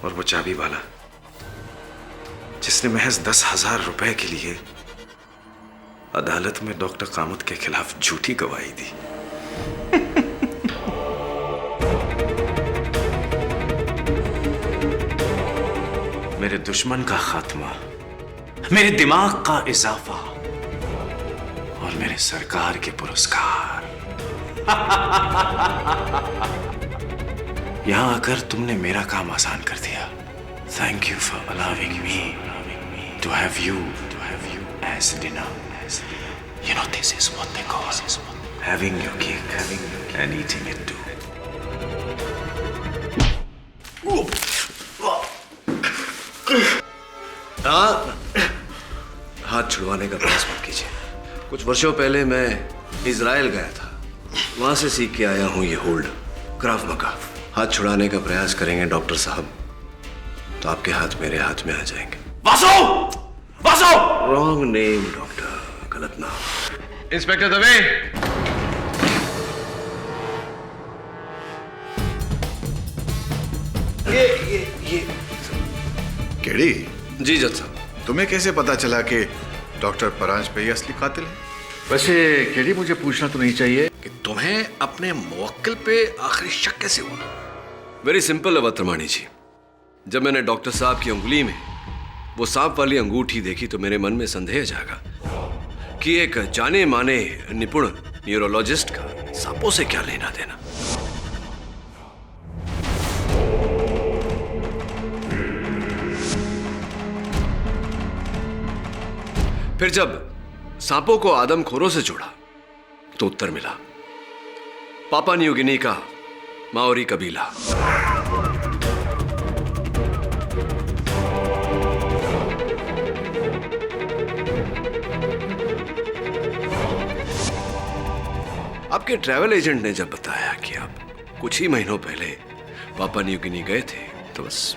और वो चाबी वाला जिसने महज 10,000 रुपए के लिए अदालत में डॉक्टर कामत के खिलाफ झूठी गवाही दी। मेरे दुश्मन का खात्मा, मेरे दिमाग का इजाफा, और मेरे सरकार के पुरस्कार। यहां आकर तुमने मेरा काम आसान कर दिया। Thank you for allowing me to have you as dinner. You know, this is what they call having your cake and eating it too. हाथ छुड़वाने का प्रयास मत कीजिए। कुछ वर्षों पहले मैं इजराइल गया था, वहां से सीख के आया हूं ये होल्ड, क्राव मगा। हाथ छुड़ाने का प्रयास करेंगे डॉक्टर साहब तो आपके हाथ मेरे हाथ में आ जाएंगे। Vasu! Vasu! Wrong name doctor, गलत नाम। इंस्पेक्टर दवे, ये केडी जी जज साहब, तुम्हें कैसे पता चला कि डॉक्टर परांज पे ही असली कातिल है? वैसे केडी, मुझे पूछना तो नहीं चाहिए कि तुम्हें अपने मुवक्किल पे आखिरी शक कैसे हुआ? वेरी सिंपल अवत्रमाणी जी। जब मैंने डॉक्टर साहब की उंगली में वो सांप वाली अंगूठी देखी तो मेरे मन में संदेह जागा कि एक जाने माने निपुण न्यूरोलॉजिस्ट का सांपों से क्या लेना देना। फिर जब सांपों को आदमखोरों से जोड़ा तो उत्तर मिला, पापा न्यू गिनी का माओरी कबीला। आपके ट्रैवल एजेंट ने जब बताया कि आप कुछ ही महीनों पहले पापा न्यू गिनी गए थे तो बस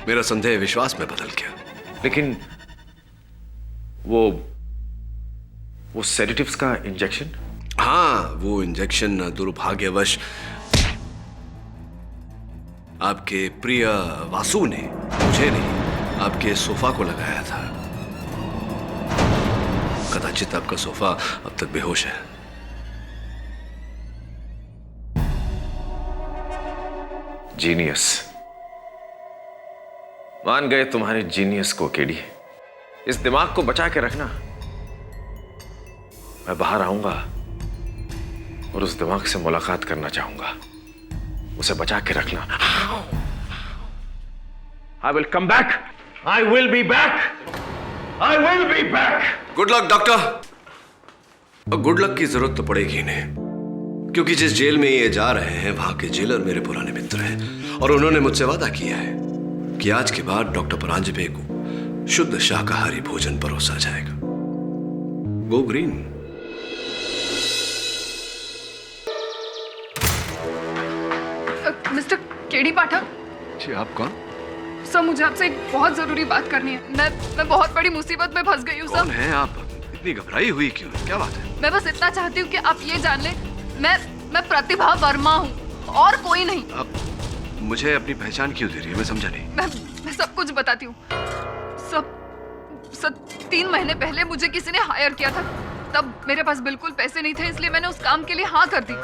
मेरा संदेह विश्वास में बदल गया। लेकिन वो सेडेटिव्स का इंजेक्शन? हाँ, वो इंजेक्शन दुर्भाग्यवश आपके प्रिय वासु ने, मुझे नहीं, आपके सोफा को लगाया था। कदाचित आपका सोफा अब तक बेहोश है। जीनियस। मान गए तुम्हारे जीनियस को केडी। इस दिमाग को बचा के रखना। मैं बाहर आऊंगा और उस दिमाग से मुलाकात करना चाहूंगा। उसे बचा के रखना। I will come back. I will be back. I will be back. Good luck doctor. Good luck की जरूरत तो पड़ेगी इन्हें, क्योंकि जिस जेल में ये जा रहे हैं वहां के जेलर मेरे पुराने मित्र हैं और उन्होंने मुझसे वादा किया है कि आज के बाद डॉक्टर परांजपे को शुद्ध शाकाहारी भोजन परोसा जाएगा। Go green. मिस्टर केडी पाठक। जी, आप कौन? सर, मुझे आपसे एक बहुत जरूरी बात करनी है। मैं बहुत बड़ी मुसीबत में फंस गई हूँ सर। कौन है आप? इतनी घबराई हुई क्यों? क्या बात है? मैं बस इतना चाहती हूँ कि आप ये जान लें, मैं प्रतिभा वर्मा हूँ और कोई नहीं। आप मुझे अपनी पहचान क्यों दे रही है? मैं समझा नहीं। मैं सब कुछ बताती हूँ। सब 3 महीने पहले मुझे किसी ने हायर किया था। तब मेरे पास बिल्कुल पैसे नहीं थे, इसलिए मैंने उस काम के लिए हाँ कर दी।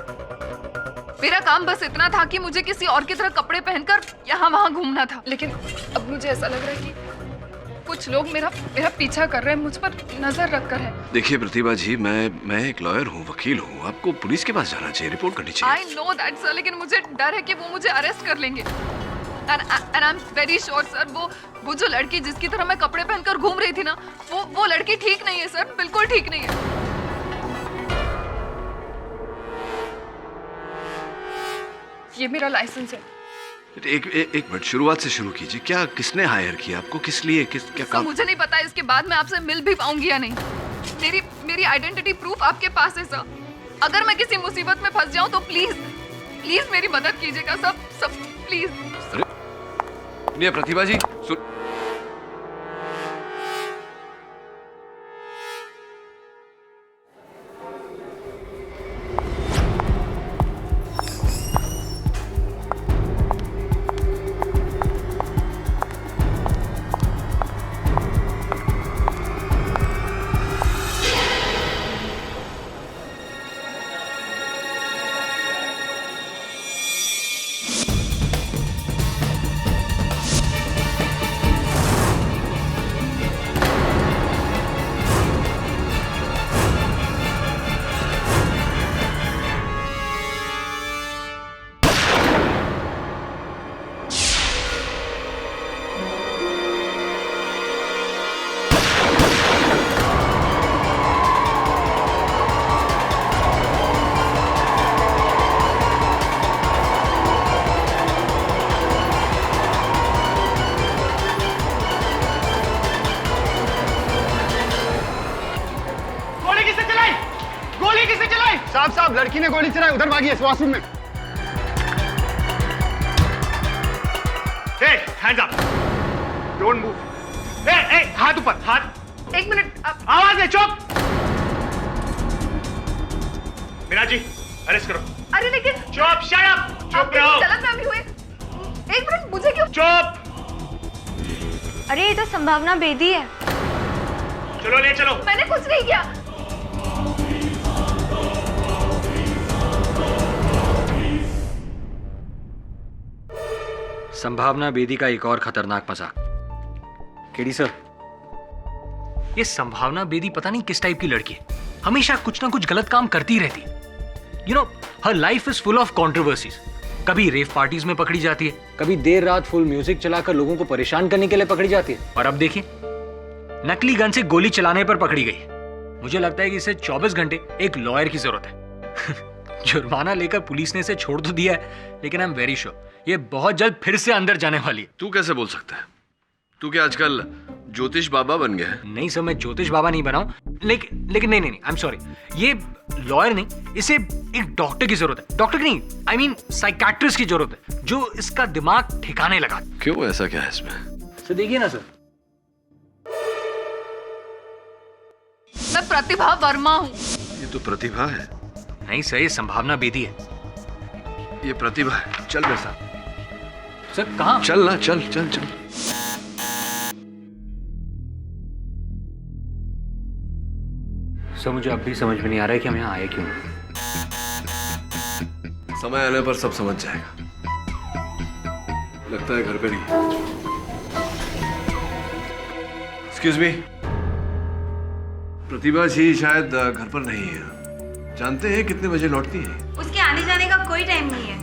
मेरा काम बस इतना था कि मुझे किसी और की तरह कपड़े पहनकर यहाँ वहाँ घूमना था। लेकिन अब मुझे ऐसा लग रहा है कि कुछ लोग मेरा पीछा कर रहे हैं, मुझ पर नजर रखकर है। देखिए प्रतिभा जी, मैं एक लॉयर हूँ, वकील हूँ। आपको पुलिस के पास जाना चाहिए, रिपोर्ट करनी चाहिए। I know that sir, लेकिन मुझे डर है कि वो मुझे अरेस्ट कर लेंगे। And I'm very sure sir, वो जो लड़की जिसकी तरह मैं कपड़े पहनकर घूम रही थी ना, वो लड़की ठीक नहीं है सर, बिल्कुल ठीक नहीं है। ये मेरा लाइसेंस है। एक मिनट, शुरुआत से शुरू कीजिए। क्या, किसने हायर किया आपको? किस लिए? क्या काम? मुझे नहीं पता। इसके बाद मैं आपसे मिल भी पाऊंगी या नहीं। मेरी आइडेंटिटी प्रूफ आपके पास है सर। अगर मैं किसी मुसीबत में फंस जाऊं तो प्लीज मेरी मदद कीजिएगा सब प्लीज। नहीं प्रतिभा जी, साहब लड़की ने गोली चलाई, उधर भागी है वॉशरूम में। Hands up, don't move. हाथ ऊपर, हाथ। एक मिनट, आवाज नहीं, चुप। मीना जी, अरेस्ट करो। अरे लेकिन चुप, शट अप, चुप रहो। गलतफहमी हुई। एक मिनट, मुझे क्यों? चुप। अरे ये तो संभावना बेदी है। चलो ले चलो। मैंने कुछ नहीं किया। संभावना बेदी का एक और खतरनाक मजाक। केडी सर, ये संभावना बेदी पता नहीं किस टाइप की लड़की है। हमेशा कुछ ना कुछ गलत काम करती रहती है। You know, her life is full of controversies. कभी रेव पार्टीज में पकड़ी जाती है, कभी देर रात फुल म्यूजिक चलाकर लोगों को परेशान करने के लिए पकड़ी जाती है, और अब देखिए नकली गन से गोली चलाने पर पकड़ी गई। मुझे लगता है कि इसे 24 घंटे एक लॉयर की जरूरत है। जुर्माना लेकर पुलिस ने इसे छोड़ तो दिया है, लेकिन आई एम वेरी श्योर ये बहुत जल्द फिर से अंदर जाने वाली है। तू कैसे बोल सकता है? तू क्या आजकल ज्योतिष बाबा बन गया है? नहीं सर, मैं ज्योतिष बाबा नहीं बना हूं, लेकिन नहीं, आई एम सॉरी, ये लॉयर नहीं, इसे एक डॉक्टर की जरूरत है। डॉक्टर नहीं, आई मीन साइकियाट्रिस्ट की जरूरत है, जो इसका दिमाग ठिकाने लगा। क्यों, ऐसा क्या है इसमें? सर देखिए ना सर, मैं प्रतिभा वर्मा हूँ। ये तो प्रतिभा है। नहीं सर, ये संभावना बेदी है। ये प्रतिभा है। चल मेरे साथ। सर कहाँ? चल ना, चल चल चल। सर मुझे अब भी समझ में नहीं आ रहा है कि हम यहाँ आए क्यों। समय आने पर सब समझ जाएगा। लगता है घर पे नहीं। एक्सक्यूज मी, प्रतिभा जी शायद घर पर नहीं है। जानते हैं कितने बजे लौटती है? उसके आने जाने का कोई टाइम नहीं है।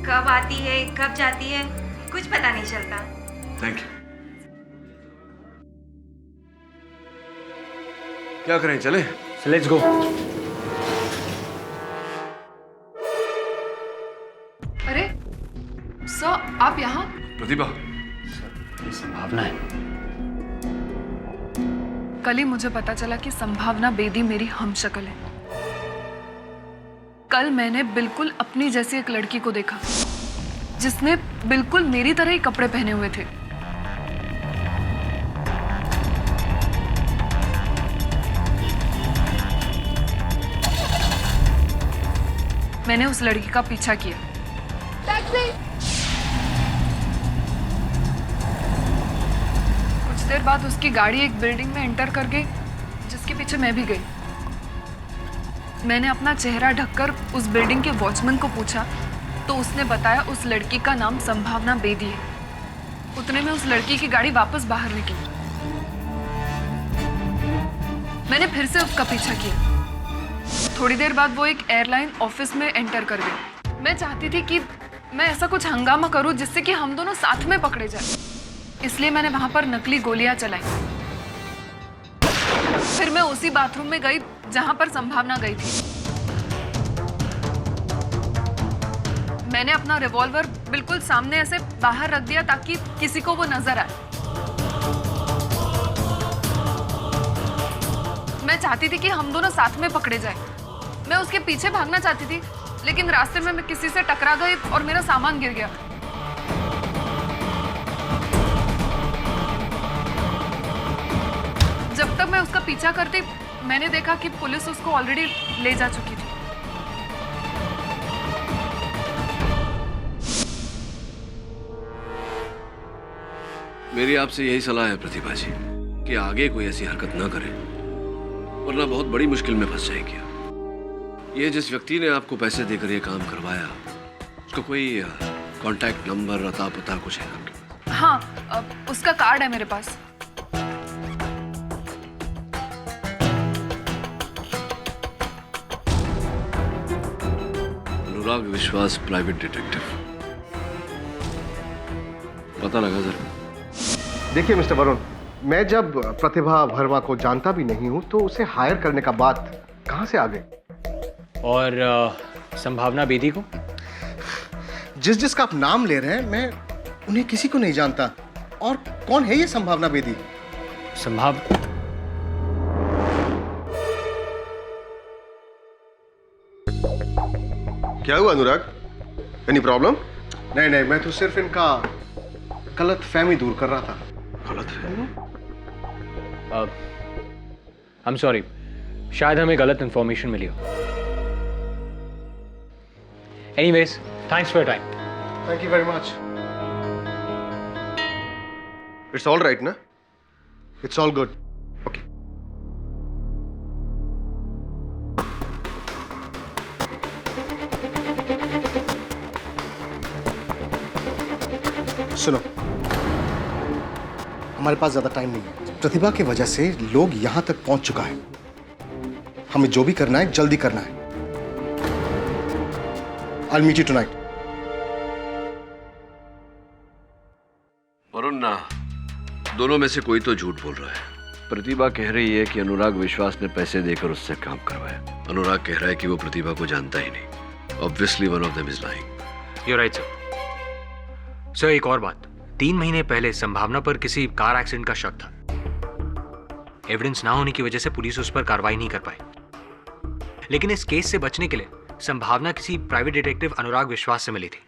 कब आती है, कब जाती है, कुछ पता नहीं चलता। Thank you. क्या करें, चले? Let's go. अरे सर, आप यहाँ? प्रतिभा, ये संभावना है। कल ही मुझे पता चला कि संभावना बेदी मेरी हमशक्ल है। कल मैंने बिल्कुल अपनी जैसी एक लड़की को देखा, जिसने बिल्कुल मेरी तरह ही कपड़े पहने हुए थे। मैंने उस लड़की का पीछा किया। कुछ देर बाद उसकी गाड़ी एक बिल्डिंग में एंटर कर गई, जिसके पीछे मैं भी गई। मैंने अपना चेहरा ढककर उस बिल्डिंग के वॉचमैन को पूछा, तो उसने बताया उस लड़की का नाम संभावना बेदी है। उतने में उस लड़की की गाड़ी वापस बाहर निकली। मैंने फिर से उसका पीछा किया। थोड़ी देर बाद वो एक एयरलाइन ऑफिस में एंटर कर गई। मैं चाहती थी कि मैं ऐसा कुछ हंगामा करूं जिससे कि हम दोनों साथ में पकड़े जाएं। इसलिए मैंने वहां पर नकली गोलियां चलाई। फिर मैं उसी बाथरूम में गई जहां पर संभावना गई थी। मैंने अपना रिवॉल्वर बिल्कुल सामने ऐसे बाहर रख दिया ताकि किसी को वो नजर आए। मैं चाहती थी कि हम दोनों साथ में पकड़े जाएं। मैं उसके पीछे भागना चाहती थी, लेकिन रास्ते में मैं किसी से टकरा गई और मेरा सामान गिर गया। जब तक मैं उसका पीछा करती, मैंने देखा कि पुलिस उसको ऑलरेडी ले जा चुकी थी। मेरी आपसे यही सलाह है प्रतिभा जी कि आगे कोई ऐसी हरकत ना करें, वरना बहुत बड़ी मुश्किल में फंस जाएंगे। ये जिस व्यक्ति ने आपको पैसे देकर ये काम करवाया, उसका कोई कांटेक्ट नंबर, अता पता कुछ है आपके पास? हाँ, उसका कार्ड है मेरे पास। अनुराग विश्वास, प्राइवेट डिटेक्टिव। पता लगा जरा। देखिए मिस्टर वरुण, मैं जब प्रतिभा वर्मा को जानता भी नहीं हूं, तो उसे हायर करने का बात कहां से आ गई? और संभावना बेदी को? जिसका आप नाम ले रहे हैं, मैं उन्हें किसी को नहीं जानता। और कौन है ये संभावना बेदी? क्या हुआ अनुराग? Any problem? नहीं, मैं तो सिर्फ इनका गलत फहमी दूर कर रहा था। गलत फहमी? आई एम सॉरी, शायद हमें गलत इंफॉर्मेशन मिली हो। Anyways, thanks for your time. Thank you very much. It's all right, na? It's all good. Okay. सुनो, हमारे पास ज्यादा टाइम नहीं है। प्रतिभा की वजह से लोग यहां तक पहुंच चुका है। हमें जो भी करना है जल्दी करना है। I'll meet you tonight. Varun, दोनों में से कोई तो झूठ बोल रहा है। प्रतिभा कह रही है कि अनुराग विश्वास ने पैसे देकर उससे काम करवाया। अनुराग कह रहा है कि वो प्रतिभा को जानता ही नहीं। Obviously one of them is lying. You right sir. Sir एक और बात, 3 महीने पहले संभावना पर किसी कार एक्सीडेंट का शक था। एविडेंस ना होने की वजह से पुलिस उस पर कार्रवाई नहीं कर पाई, लेकिन इस केस से बचने के लिए संभावना किसी प्राइवेट डिटेक्टिव अनुराग विश्वास से मिली थी।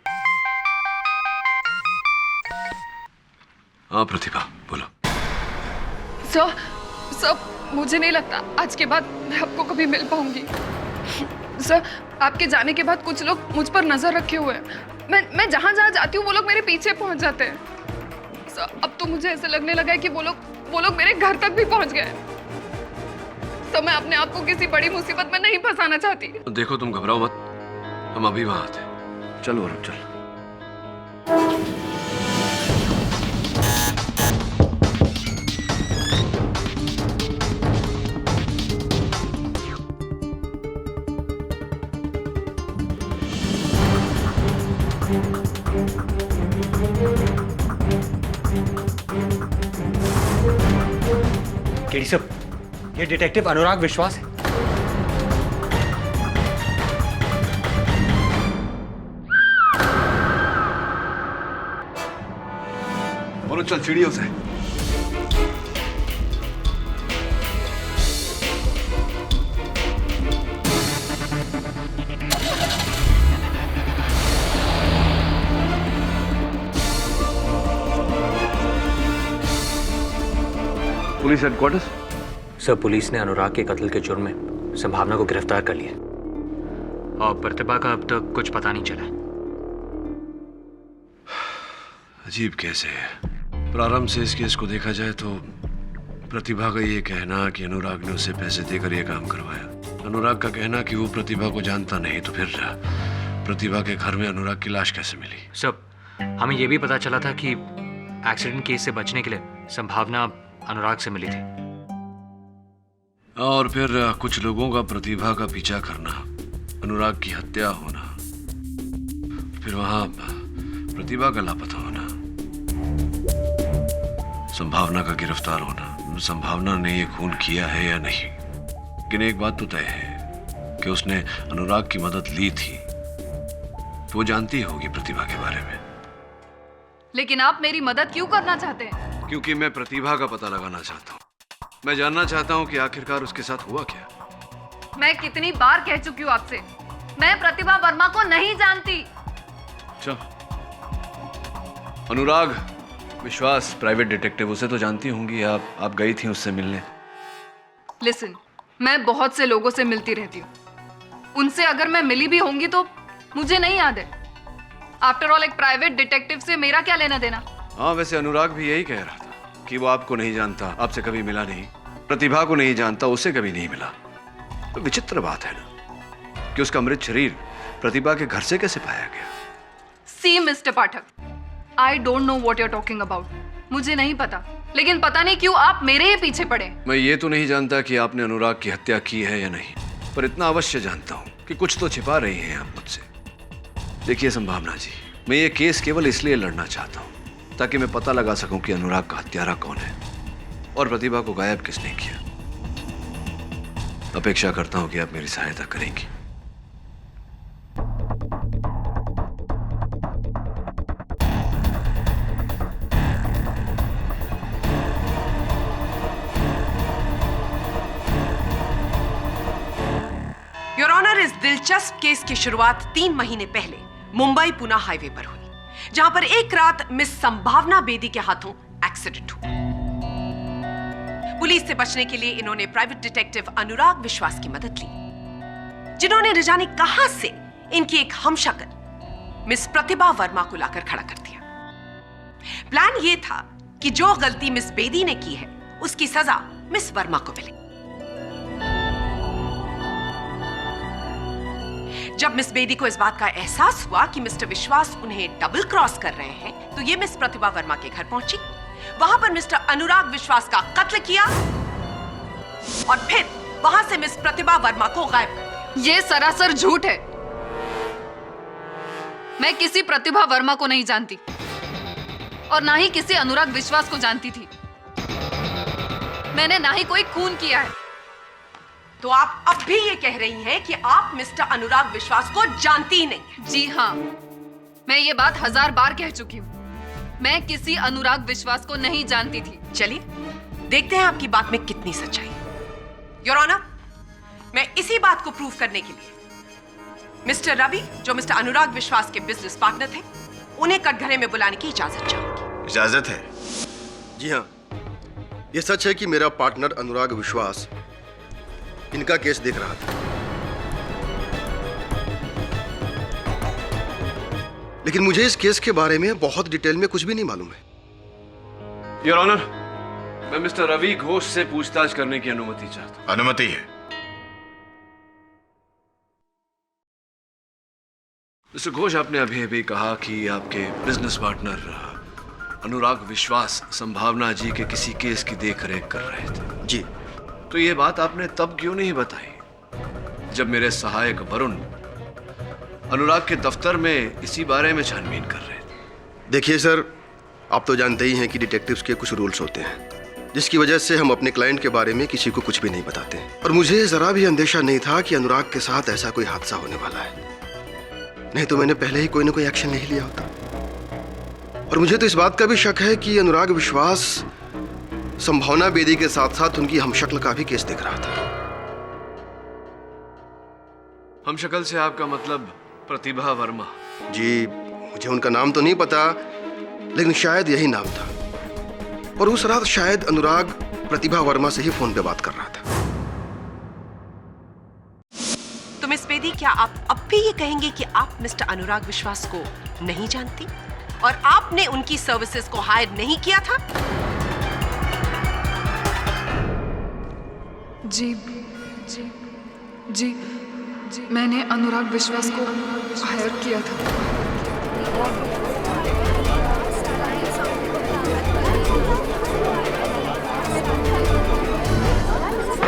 हाँ प्रतिभा बोलो। सर मुझे नहीं लगता आज के बाद मैं आपको कभी मिल पाऊंगी। सर आपके जाने के बाद कुछ लोग मुझ पर नजर रखे हुए हैं। मैं जहां जहां जाती हूँ वो लोग मेरे पीछे पहुंच जाते हैं। सर अब तो मुझे ऐसे लगने लगा है कि वो लोग मेरे घर तक भी पहुंच गए। तो मैं अपने आप को किसी बड़ी मुसीबत में नहीं फंसाना चाहती। देखो तुम घबराओ मत, हम अभी वहां आते हैं। चलो वरुण चल। केडी साहब, ये डिटेक्टिव अनुराग विश्वास है। वरुण चल सीढ़ियों से। Police headquarters. सर पुलिस ने अनुराग के कत्ल के जुर्म में संभावना को गिरफ्तार कर लिया और प्रतिभा का अब तक कुछ पता नहीं चला। अजीब केस है। प्रारंभ से इस केस को देखा जाए तो प्रतिभा का ये कहना कि अनुराग ने उसे पैसे देकर यह काम करवाया, अनुराग का कहना कि वो प्रतिभा को जानता नहीं, तो फिर प्रतिभा के घर में अनुराग की लाश कैसे मिली? सर हमें यह भी पता चला था कि एक्सीडेंट केस से बचने के लिए संभावना अनुराग से मिली थी। और फिर कुछ लोगों का प्रतिभा का पीछा करना, अनुराग की हत्या होना, फिर वहां प्रतिभा का लापता होना, संभावना का गिरफ्तार होना। संभावना ने ये खून किया है या नहीं, लेकिन एक बात तो तय है कि उसने अनुराग की मदद ली थी, तो वो जानती होगी प्रतिभा के बारे में। लेकिन आप मेरी मदद क्यों करना चाहते हैं? क्योंकि मैं प्रतिभा का पता लगाना चाहता हूँ। मैं जानना चाहता हूँ कि आखिरकार उसके साथ हुआ क्या। मैं कितनी बार कह चुकी हूँ आपसे, मैं प्रतिभा वर्मा को नहीं जानती। अच्छा, अनुराग विश्वास प्राइवेट डिटेक्टिव, उसे तो जानती होंगी आप गई थी उससे मिलने। लिसन, मैं बहुत से लोगों से मिलती रहती हूँ, उनसे अगर मैं मिली भी होंगी तो मुझे नहीं याद है। आफ्टर ऑल एक प्राइवेट डिटेक्टिव से मेरा क्या लेना देना। हाँ वैसे अनुराग भी यही कह रहा था कि वो आपको नहीं जानता, आपसे कभी मिला नहीं, प्रतिभा को नहीं जानता, उसे कभी नहीं मिला। तो विचित्र बात है ना कि उसका मृत शरीर प्रतिभा के घर से कैसे पाया गया। See Mister Pathak, I don't know what you are talking about. मुझे नहीं पता, लेकिन पता नहीं क्यों आप मेरे ही पीछे पड़े। मैं ये तो नहीं जानता कि आपने अनुराग की हत्या की है या नहीं, पर इतना अवश्य जानता हूं कि कुछ तो छिपा रही हैं आप मुझसे। देखिए संभावना जी, मैं ये केस केवल इसलिए लड़ना चाहता हूं ताकि मैं पता लगा सकूं कि अनुराग का हत्यारा कौन है और प्रतिभा को गायब किसने किया। अपेक्षा करता हूं कि आप मेरी सहायता करेंगी। योर ऑनर, इस दिलचस्प केस की शुरुआत 3 महीने पहले मुंबई पुणे हाईवे पर हुई, जहां पर एक रात मिस संभावना बेदी के हाथों एक्सीडेंट हुआ। पुलिस से बचने के लिए इन्होंने प्राइवेट डिटेक्टिव अनुराग विश्वास की मदद ली, जिन्होंने न जाने कहां से इनकी एक हमशक्ल मिस प्रतिभा वर्मा को लाकर खड़ा कर दिया। प्लान यह था कि जो गलती मिस बेदी ने की है उसकी सजा मिस वर्मा को मिले। जब मिस बेदी को इस बात का एहसास हुआ कि मिस्टर विश्वास उन्हें डबल क्रॉस कर रहे हैं, तो ये मिस प्रतिभा वर्मा के घर पहुंची, वहां पर मिस्टर अनुराग विश्वास का कत्ल किया और फिर वहां से मिस प्रतिभा वर्मा को गायब कर दिया। ये सरासर झूठ है। मैं किसी प्रतिभा वर्मा को नहीं जानती और ना ही किसी अनुराग विश्वास को जानती थी। मैंने ना ही कोई खून किया है। तो आप अब भी ये कह रही हैं कि आप मिस्टर अनुराग विश्वास को जानती ही नहीं? जी हाँ, मैं ये बात 1000 बार कह चुकी हूँ। मैं किसी अनुराग विश्वास को नहीं जानती थी। चलिए देखते हैं आपकी बात में कितनी सच्चाई। योर ऑनर, मैं इसी बात को प्रूव करने के लिए मिस्टर रवि, जो मिस्टर अनुराग विश्वास के बिजनेस पार्टनर थे, उन्हें कटघरे में बुलाने की इजाजत चाहूंगी। इजाजत है? जी हाँ, ये सच है कि मेरा पार्टनर अनुराग विश्वास इनका केस देख रहा था, लेकिन मुझे इस केस के बारे में बहुत डिटेल में कुछ भी नहीं मालूम है। योर ऑनर, मैं मिस्टर रवि घोष से पूछताछ करने की अनुमति चाहता हूं। अनुमति है। मिस्टर घोष, आपने अभी अभी कहा कि आपके बिजनेस पार्टनर अनुराग विश्वास संभावना जी के किसी केस की देखरेख कर रहे थे। जी। तो ये बात आपने तब क्यों नहीं बताई जब मेरे सहायक वरुण अनुराग के दफ्तर में इसी बारे में छानबीन कर रहे थे? देखिए सर, आप तो जानते ही हैं कि डिटेक्टिव्स के कुछ रूल्स होते हैं, जिसकी वजह से हम अपने क्लाइंट के बारे में किसी को कुछ भी नहीं बताते। और मुझे जरा भी अंदेशा नहीं था कि अनुराग के साथ ऐसा कोई हादसा होने वाला है, नहीं तो मैंने पहले ही कोई ना कोई एक्शन नहीं लिया होता। और मुझे तो इस बात का भी शक है कि अनुराग विश्वास संभावना बेदी के साथ साथ उनकी हमशक्ल का भी केस देख रहा था। हमशक्ल से आपका मतलब प्रतिभा वर्मा? जी, मुझे उनका नाम तो नहीं पता, लेकिन शायद यही नाम था। और उस रात शायद अनुराग प्रतिभा वर्मा से ही फोन पे बात कर रहा था। तो मिस बेदी, क्या आप अब भी ये कहेंगे कि आप मिस्टर अनुराग विश्वास को नहीं जानती और आपने उनकी सर्विसेज को हायर नहीं किया था? जी जी जी जी, मैंने अनुराग विश्वास को हायर किया था।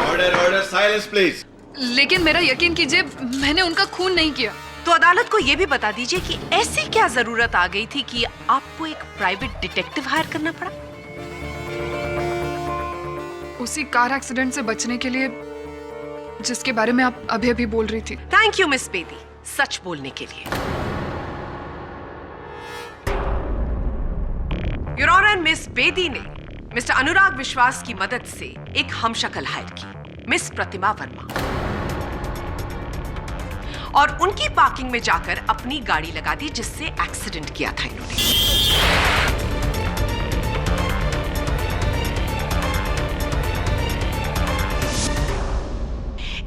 Order order, silence please. लेकिन मेरा यकीन कीजिए, मैंने उनका खून नहीं किया। तो अदालत को यह भी बता दीजिए कि ऐसी क्या जरूरत आ गई थी कि आपको एक प्राइवेट डिटेक्टिव हायर करना पड़ा? उसी कार एक्सीडेंट से बचने के लिए जिसके बारे में आप अभी अभी बोल रही थी। थैंक यू मिस बेदी, सच बोलने के लिए। योर ऑनर, मिस बेदी ने मिस्टर अनुराग विश्वास की मदद से एक हमशक्ल हायर की, मिस प्रतिभा वर्मा, और उनकी पार्किंग में जाकर अपनी गाड़ी लगा दी जिससे एक्सीडेंट किया था इन्होंने।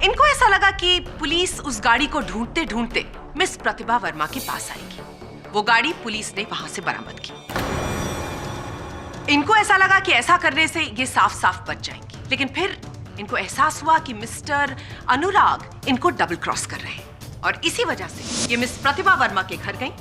इनको ऐसा लगा कि पुलिस उस गाड़ी को ढूंढते ढूंढते मिस प्रतिभा वर्मा के पास आएगी। वो गाड़ी पुलिस ने वहां से बरामद की। इनको ऐसा लगा कि ऐसा करने से ये साफ साफ बच जाएंगी, लेकिन फिर इनको एहसास हुआ कि मिस्टर अनुराग इनको डबल क्रॉस कर रहे हैं, और इसी वजह से ये मिस प्रतिभा वर्मा के घर गई।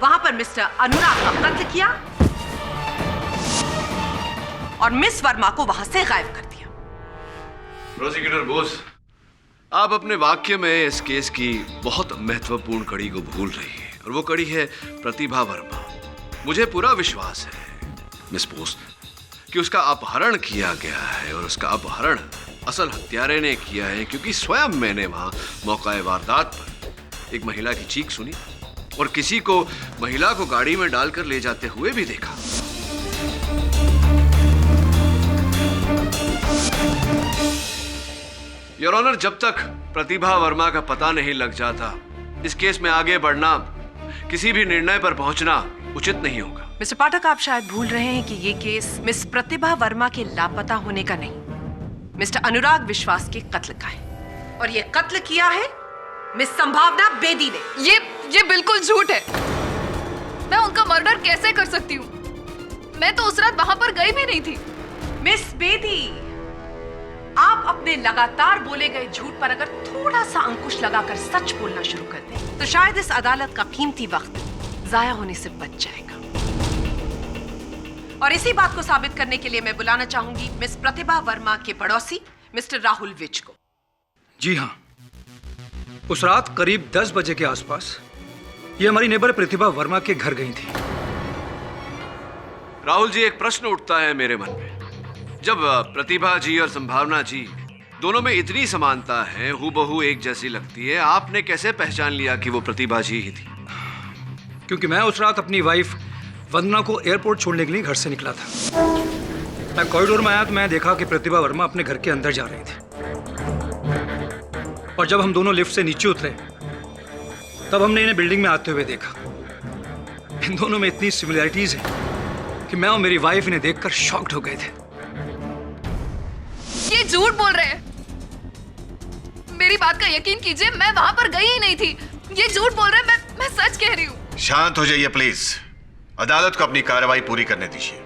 वहां पर मिस्टर अनुराग का कत्ल किया और मिस वर्मा को वहां से गायब कर दिया। प्रोसिक्यूटर बोस, आप अपने वाक्य में इस केस की बहुत महत्वपूर्ण कड़ी को भूल रही हैं, और वो कड़ी है प्रतिभा वर्मा। मुझे पूरा विश्वास है मिस बोस कि उसका अपहरण किया गया है, और उसका अपहरण असल हत्यारे ने किया है, क्योंकि स्वयं मैंने वहां मौका वारदात पर एक महिला की चीख सुनी और किसी को महिला को गाड़ी में डालकर ले जाते हुए भी देखा। योर ऑनर, जब तक प्रतिभा वर्मा का पता नहीं लग जाता, इस केस में आगे बढ़ना, किसी भी निर्णय पर पहुंचना उचित नहीं होगा। मिस्टर पाठक, आप शायद भूल रहे हैं कि ये केस मिस प्रतिभा वर्मा के लापता होने का नहीं, मिस्टर अनुराग विश्वास के कत्ल का है, और ये कत्ल किया है मिस संभावना बेदी ने। ये बिल्कुल झूठ है। मैं उनका मर्डर कैसे कर सकती हूँ? मैं तो उस रात वहां पर गई भी नहीं थी। मिस बेदी, आप अपने लगातार बोले गए झूठ पर अगर थोड़ा सा अंकुश लगाकर सच बोलना शुरू कर दें, तो शायद इस अदालत का कीमती वक्त जाया होने से बच जाएगा। और इसी बात को साबित करने के लिए मैं बुलाना चाहूंगी मिस प्रतिभा वर्मा के पड़ोसी मिस्टर राहुल विज को। जी हाँ, उस रात करीब 10 बजे के आसपास ये हमारी नेबर प्रतिभा वर्मा के घर गई थी। राहुल जी, एक प्रश्न उठता है मेरे मन में। जब प्रतिभा जी और संभावना जी दोनों में इतनी समानता है, हूबहू एक जैसी लगती है, आपने कैसे पहचान लिया कि वो प्रतिभा जी ही थी? क्योंकि मैं उस रात अपनी वाइफ वंदना को एयरपोर्ट छोड़ने के लिए घर से निकला था। मैं कॉरिडोर में आया तो मैं देखा कि प्रतिभा वर्मा अपने घर के अंदर जा रही थी। और जब हम दोनों लिफ्ट से नीचे उतरे तब हमने इन्हें बिल्डिंग में आते हुए देखा। इन दोनों में इतनी सिमिलैरिटीज है कि मैं और मेरी वाइफ इन्हें देखकर शॉक्ड हो गए थे। ये झूठ बोल रहे हैं। मेरी बात का यकीन कीजिए, मैं वहां पर गई ही नहीं थी। ये झूठ बोल रहे हैं, मैं सच कह रही हूँ। शांत हो जाइए प्लीज। अदालत को अपनी कार्रवाई पूरी करने दीजिए।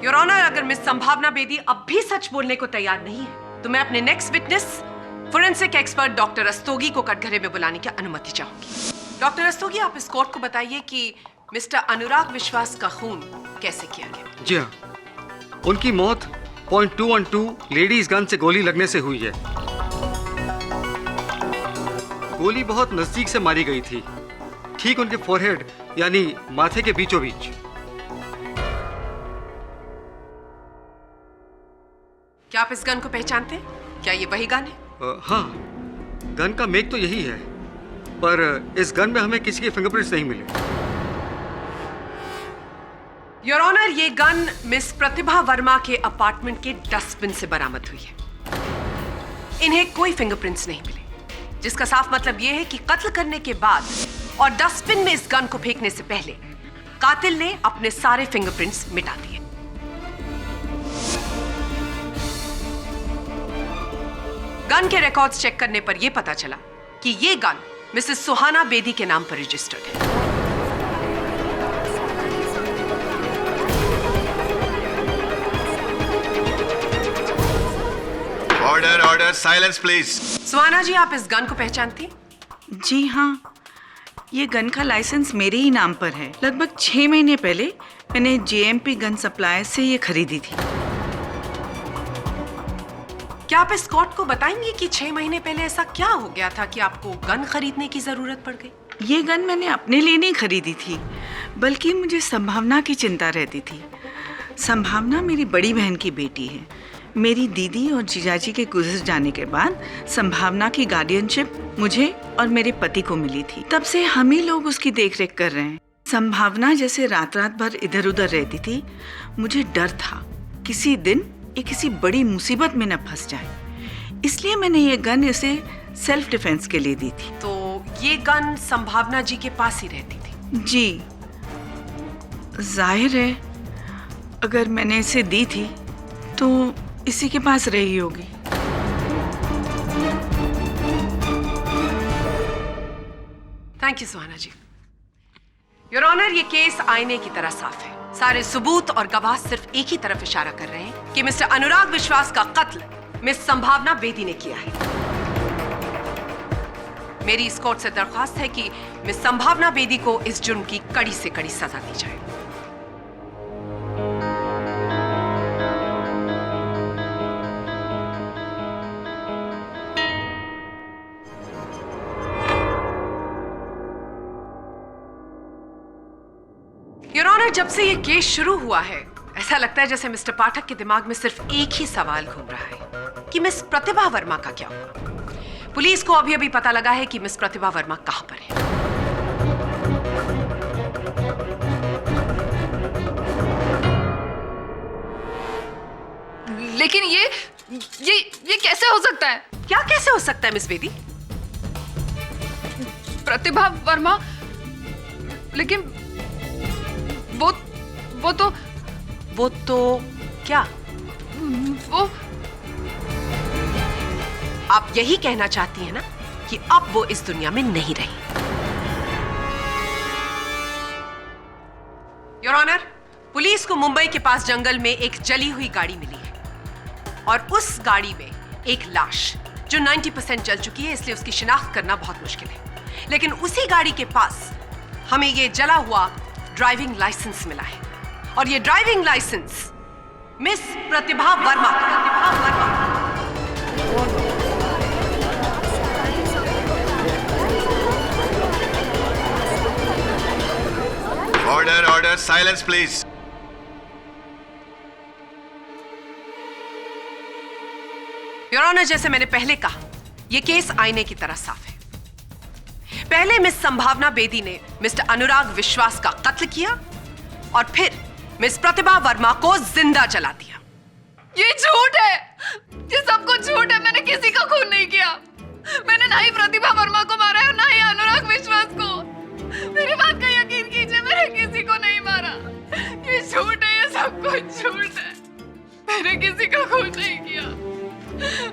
योर ऑनर, अगर मिस संभावना बेदी अब भी सच बोलने को तैयार नहीं है तो मैं अपने next witness forensic expert doctor Rastogi को कटघरे में बुलाने की अनुमति चाहूंगी। डॉक्टर रस्तोगी, आप इस कोर्ट को बताइए कि मिस्टर अनुराग विश्वास का खून कैसे किया गया। जी हाँ, उनकी मौत .212 लेडीज गन से गोली लगने से हुई है। गोली बहुत नजदीक से मारी गई थी, ठीक उनके फोरहेड यानी माथे के बीचों बीच। क्या आप इस गन को पहचानते हैं? क्या ये वही गन है? हाँ, गन का मेक तो यही है, पर इस गन में हमें किसी के फिंगरप्रिंट्स नहीं मिले। योर ऑनर, ये गन मिस प्रतिभा वर्मा के अपार्टमेंट के डस्टबिन से बरामद हुई है। इन्हें कोई फिंगरप्रिंट्स नहीं मिले, जिसका साफ मतलब यह है कि कत्ल करने के बाद और डस्टबिन में इस गन को फेंकने से पहले कातिल ने अपने सारे फिंगरप्रिंट्स मिटा दिए। गन के रिकॉर्ड्स चेक करने पर यह पता चला कि यह गन मिसेस सुहाना बेदी के नाम पर रजिस्टर्ड है। Order order, silence please. Suhana ji, आप इस गन को पहचानती? जी हाँ, ये गन का लाइसेंस मेरे ही नाम पर है। लगभग 6 महीने पहले मैंने JMP गन सप्लायर से ये खरीदी थी। क्या आप इस कोर्ट को बताएंगे कि 6 महीने पहले ऐसा क्या हो गया था कि आपको गन खरीदने की जरूरत पड़ गई? ये गन मैंने अपने लिए नहीं खरीदी थी, बल्कि मुझे संभावना की चिंता रहती थी। संभावना मेरी बड़ी बहन की बेटी है। मेरी दीदी और जीजाजी के गुजर जाने के बाद संभावना की गार्डियनशिप मुझे और मेरे पति को मिली थी। तब से हम ही लोग उसकी देखरेख कर रहे हैं। संभावना जैसे रात रात भर इधर उधर रहती थी, मुझे डर था किसी दिन ये किसी बड़ी मुसीबत में न फंस जाए, इसलिए मैंने ये गन इसे सेल्फ डिफेंस के लिए दी थी। तो ये गन संभावना जी के पास ही रहती थी? जी, जाहिर है अगर मैंने इसे दी थी तो इसी के पास रही होगी। Thank you Suhana ji. Your honour, ये केस आईने की तरह साफ है। सारे सबूत और गवाह सिर्फ एक ही तरफ इशारा कर रहे हैं कि मिस्टर अनुराग विश्वास का कत्ल मिस संभावना बेदी ने किया है। मेरी इस कोर्ट से दरख्वास्त है कि मिस संभावना बेदी को इस जुर्म की कड़ी से कड़ी सजा दी जाए। योर ऑनर, जब से ये केस शुरू हुआ है ऐसा लगता है जैसे मिस्टर पाठक के दिमाग में सिर्फ एक ही सवाल घूम रहा है कि मिस प्रतिभा वर्मा का क्या हुआ। पुलिस को अभी अभी पता लगा है कि मिस प्रतिभा वर्मा कहां पर है। लेकिन ये कैसे हो सकता है? क्या कैसे हो सकता है मिस बेदी? प्रतिभा वर्मा, लेकिन वो तो क्या? वो आप यही कहना चाहती हैं ना कि अब वो इस दुनिया में नहीं रही? योर ऑनर, पुलिस को मुंबई के पास जंगल में एक जली हुई गाड़ी मिली है और उस गाड़ी में एक लाश जो 90% जल चुकी है, इसलिए उसकी शिनाख्त करना बहुत मुश्किल है। लेकिन उसी गाड़ी के पास हमें ये जला हुआ ड्राइविंग लाइसेंस मिला है और ये driving licence miss Pratibha Verma order order, silence please. Your honour, जैसे मैंने पहले कहा, यह केस आईने की तरह साफ है। पहले मिस संभावना बेदी ने मिस्टर अनुराग विश्वास का कत्ल किया और फिर मिस प्रतिभा वर्मा को जिंदा जला दिया। ये झूठ है, ये सब कुछ झूठ है। मैंने किसी का खून नहीं किया। मैंने ना ही प्रतिभा वर्मा को मारा है, ना ही अनुराग विश्वास को। मेरी बात का यकीन कीजिए, मैंने किसी को नहीं मारा। ये झूठ है, ये सब कुछ झूठ है। मैंने किसी का खून नहीं किया।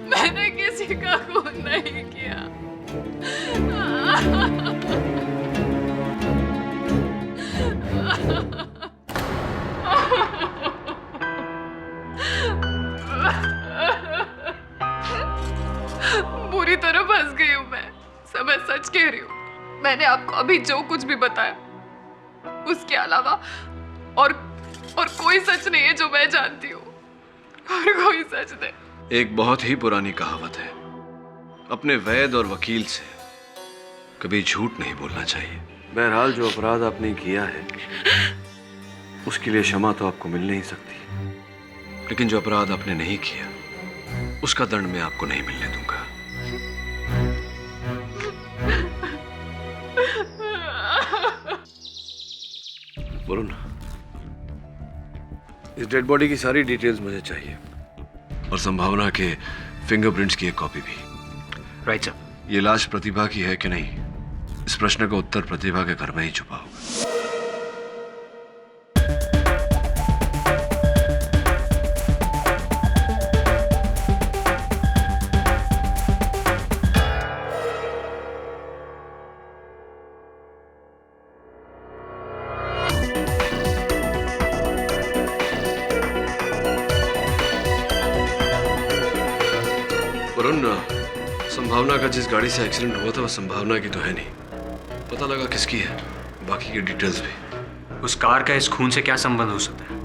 मैंने किसी का खून नहीं किया। बुरी तरह फंस गई हूँ मैं। सब मैं सच कह रही हूँ। मैंने आपको अभी जो कुछ भी बताया, उसके अलावा और कोई सच नहीं है जो मैं जानती हूँ। और कोई सच नहीं। एक बहुत ही पुरानी कहावत है, अपने वैद और वकील से कभी झूठ नहीं बोलना चाहिए। बहरहाल जो अपराध आपने किया है उसके लिए क्षमा तो आपको मिल नहीं सकती, लेकिन जो अपराध आपने नहीं किया उसका दंड मैं आपको नहीं मिलने दूंगा। वरुण, इस डेड बॉडी की सारी डिटेल्स मुझे चाहिए और संभावना के फिंगरप्रिंट्स की एक कॉपी भी। Right sir. ये लाश प्रतिभा की है कि नहीं, इस प्रश्न का उत्तर प्रतिभा के घर में ही छुपा होगा। वरुण, संभावना का जिस गाड़ी से एक्सीडेंट हुआ था वो संभावना की तो है नहीं। पता लगा किसकी है, बाकी की डिटेल्स भी। उस कार का इस खून से क्या संबंध हो सकता है?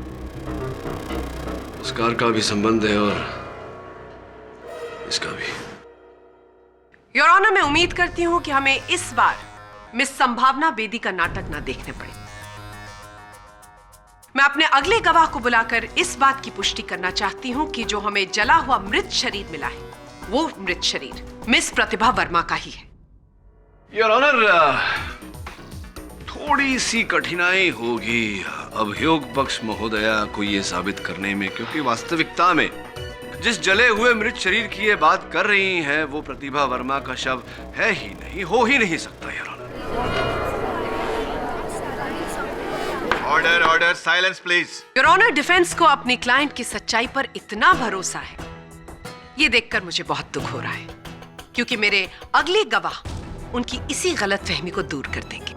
उस कार का भी संबंध है और इसका भी। योर ऑनर, मैं उम्मीद करती हूं कि हमें इस बार मिस संभावना बेदी का नाटक ना देखने पड़े। मैं अपने अगले गवाह को बुलाकर इस बात की पुष्टि करना चाहती हूं कि जो हमें जला हुआ मृत शरीर मिला है वो मृत शरीर मिस प्रतिभा वर्मा का ही है। योर ऑनर, थोड़ी सी कठिनाई होगी अभियोग पक्ष महोदया को यह साबित करने में, क्योंकि वास्तविकता में जिस जले हुए मृत शरीर की ये बात कर रही हैं वो प्रतिभा वर्मा का शव है ही नहीं, हो ही नहीं सकता। Your order order, silence please. Your honour, defence को अपनी क्लाइंट की सच्चाई पर इतना भरोसा है, ये देखकर मुझे बहुत दुख हो रहा है, क्योंकि मेरे अगले गवाह उनकी इसी गलतफहमी को दूर कर देंगे।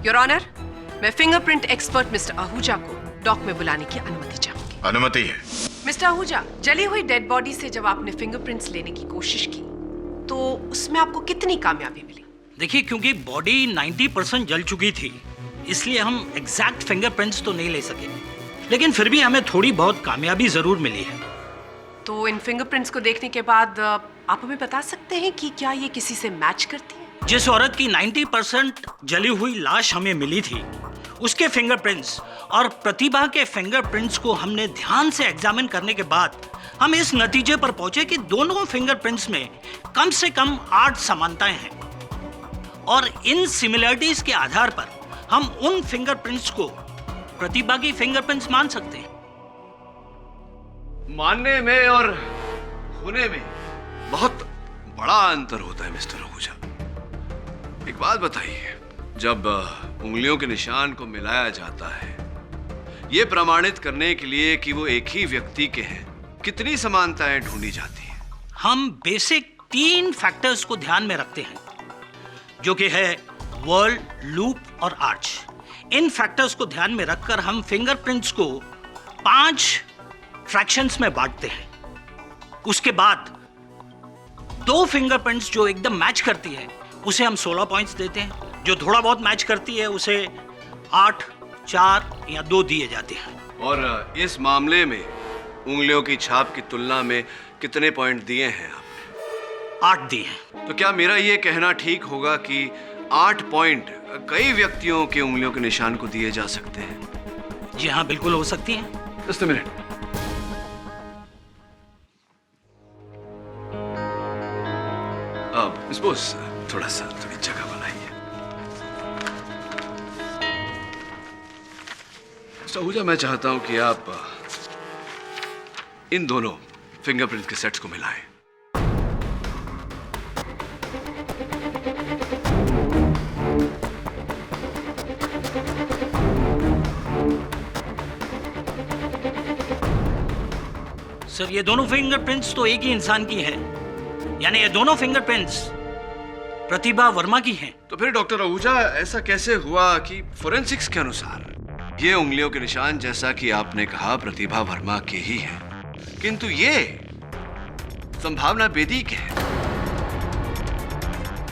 योर ऑनर, मैं फिंगरप्रिंट एक्सपर्ट मिस्टर आहूजा को डॉक में बुलाने की अनुमति चाहूंगी। अनुमति है। मिस्टर आहूजा, जली हुई डेड बॉडी से जब आपने फिंगरप्रिंट्स लेने की कोशिश की तो उसमें आपको कितनी कामयाबी मिली? देखिए, क्योंकि बॉडी 90% जल चुकी थी, इसलिए हम एग्जैक्ट फिंगरप्रिंट्स तो नहीं ले सके, लेकिन फिर भी हमें थोड़ी बहुत कामयाबी जरूर मिली है। तो इन फिंगरप्रिंट्स को देखने के बाद आप हमें बता सकते हैं कि क्या ये किसी से मैच करती है? जिस औरत की 90% जली हुई लाश हमें मिली थी, उसके फिंगरप्रिंट्स और प्रतिभा के फिंगरप्रिंट्स को हमने ध्यान से एग्जामिन करने के बाद हम इस नतीजे पर पहुंचे कि दोनों फिंगरप्रिंट्स में कम से कम 8 समानताएं हैं और इन सिमिलरिटीज के आधार पर हम उन फिंगरप्रिंट्स को प्रतिभा की फिंगरप्रिंट्स मान सकते हैं। मानने में और होने में बहुत बड़ा अंतर होता है मिस्टर आहूजा। एक बात बताइए, जब उंगलियों के निशान को मिलाया जाता है ये प्रमाणित करने के लिए कि वो एक ही व्यक्ति के हैं, कितनी समानताएं ढूंढी जाती हैं? हम बेसिक 3 फैक्टर्स को ध्यान में रखते हैं, जो कि है वर्ल्ड, लूप और आर्च। इन फैक्टर्स को ध्यान में रखकर हम फिंगरप्रिंट्स को 5 फ्रैक्शंस में बांटते हैं। उसके बाद 2 फिंगरप्रिंट्स जो एकदम मैच करती है उसे हम 16 पॉइंट्स देते हैं, जो थोड़ा बहुत मैच करती है उसे 8, 4 या 2 दिए जाते हैं। और इस मामले में उंगलियों की छाप की तुलना में कितने पॉइंट दिए हैं आपने? 8 दिए हैं। तो क्या मेरा ये कहना ठीक होगा कि 8 पॉइंट कई व्यक्तियों के उंगलियों के निशान को दिए जा सकते हैं। जी हाँ, बिल्कुल हो सकती हैं। Just a minute. अब मिस बोस थोड़ी जगह बनाइए। मिस्टर आहूजा, मैं चाहता हूं कि आप इन दोनों फिंगरप्रिंट के सेट्स को मिलाएं। सर, ये दोनों फिंगरप्रिंट्स तो एक ही इंसान की हैं, यानी ये दोनों फिंगरप्रिंट्स प्रतिभा वर्मा की हैं। तो फिर डॉक्टर आहूजा, ऐसा कैसे हुआ कि फोरेंसिक्स के अनुसार ये उंगलियों के निशान, जैसा कि आपने कहा, प्रतिभा वर्मा के ही हैं, किंतु ये संभावना बेदी के हैं?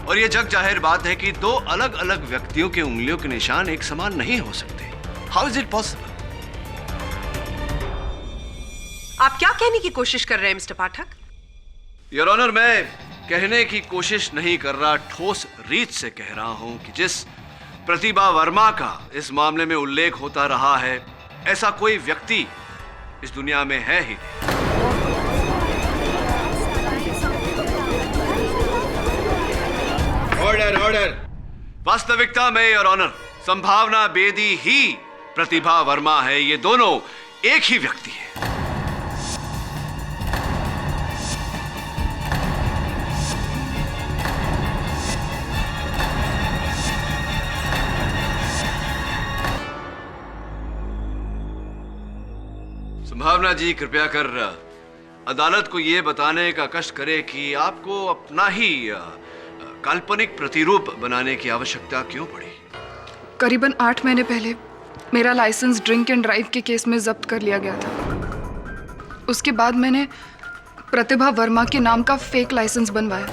और ये जग जाहिर बात है कि दो अलग अलग व्यक्तियों के उंगलियों के निशान एक समान नहीं हो सकते। How is it possible? आप क्या कहने की कोशिश कर रहे हैं मिस्टर पाठक? योर ऑनर, मैं कहने की कोशिश नहीं कर रहा, ठोस रीत से कह रहा हूं कि जिस प्रतिभा वर्मा का इस मामले में उल्लेख होता रहा है, ऐसा कोई व्यक्ति इस दुनिया में है ही नहीं। Order, order. वास्तविकता में योर ऑनर, संभावना बेदी ही प्रतिभा वर्मा है। ये दोनों एक ही व्यक्ति है। संभावना जी, कृपया कर अदालत को यह बताने का कष्ट करे कि आपको अपना ही काल्पनिक प्रतिरूप बनाने की आवश्यकता क्यों पड़ी? करीबन 8 महीने पहले मेरा लाइसेंस ड्रिंक एंड ड्राइव के केस में जब्त कर लिया गया था। उसके बाद मैंने प्रतिभा वर्मा के नाम का फेक लाइसेंस बनवाया।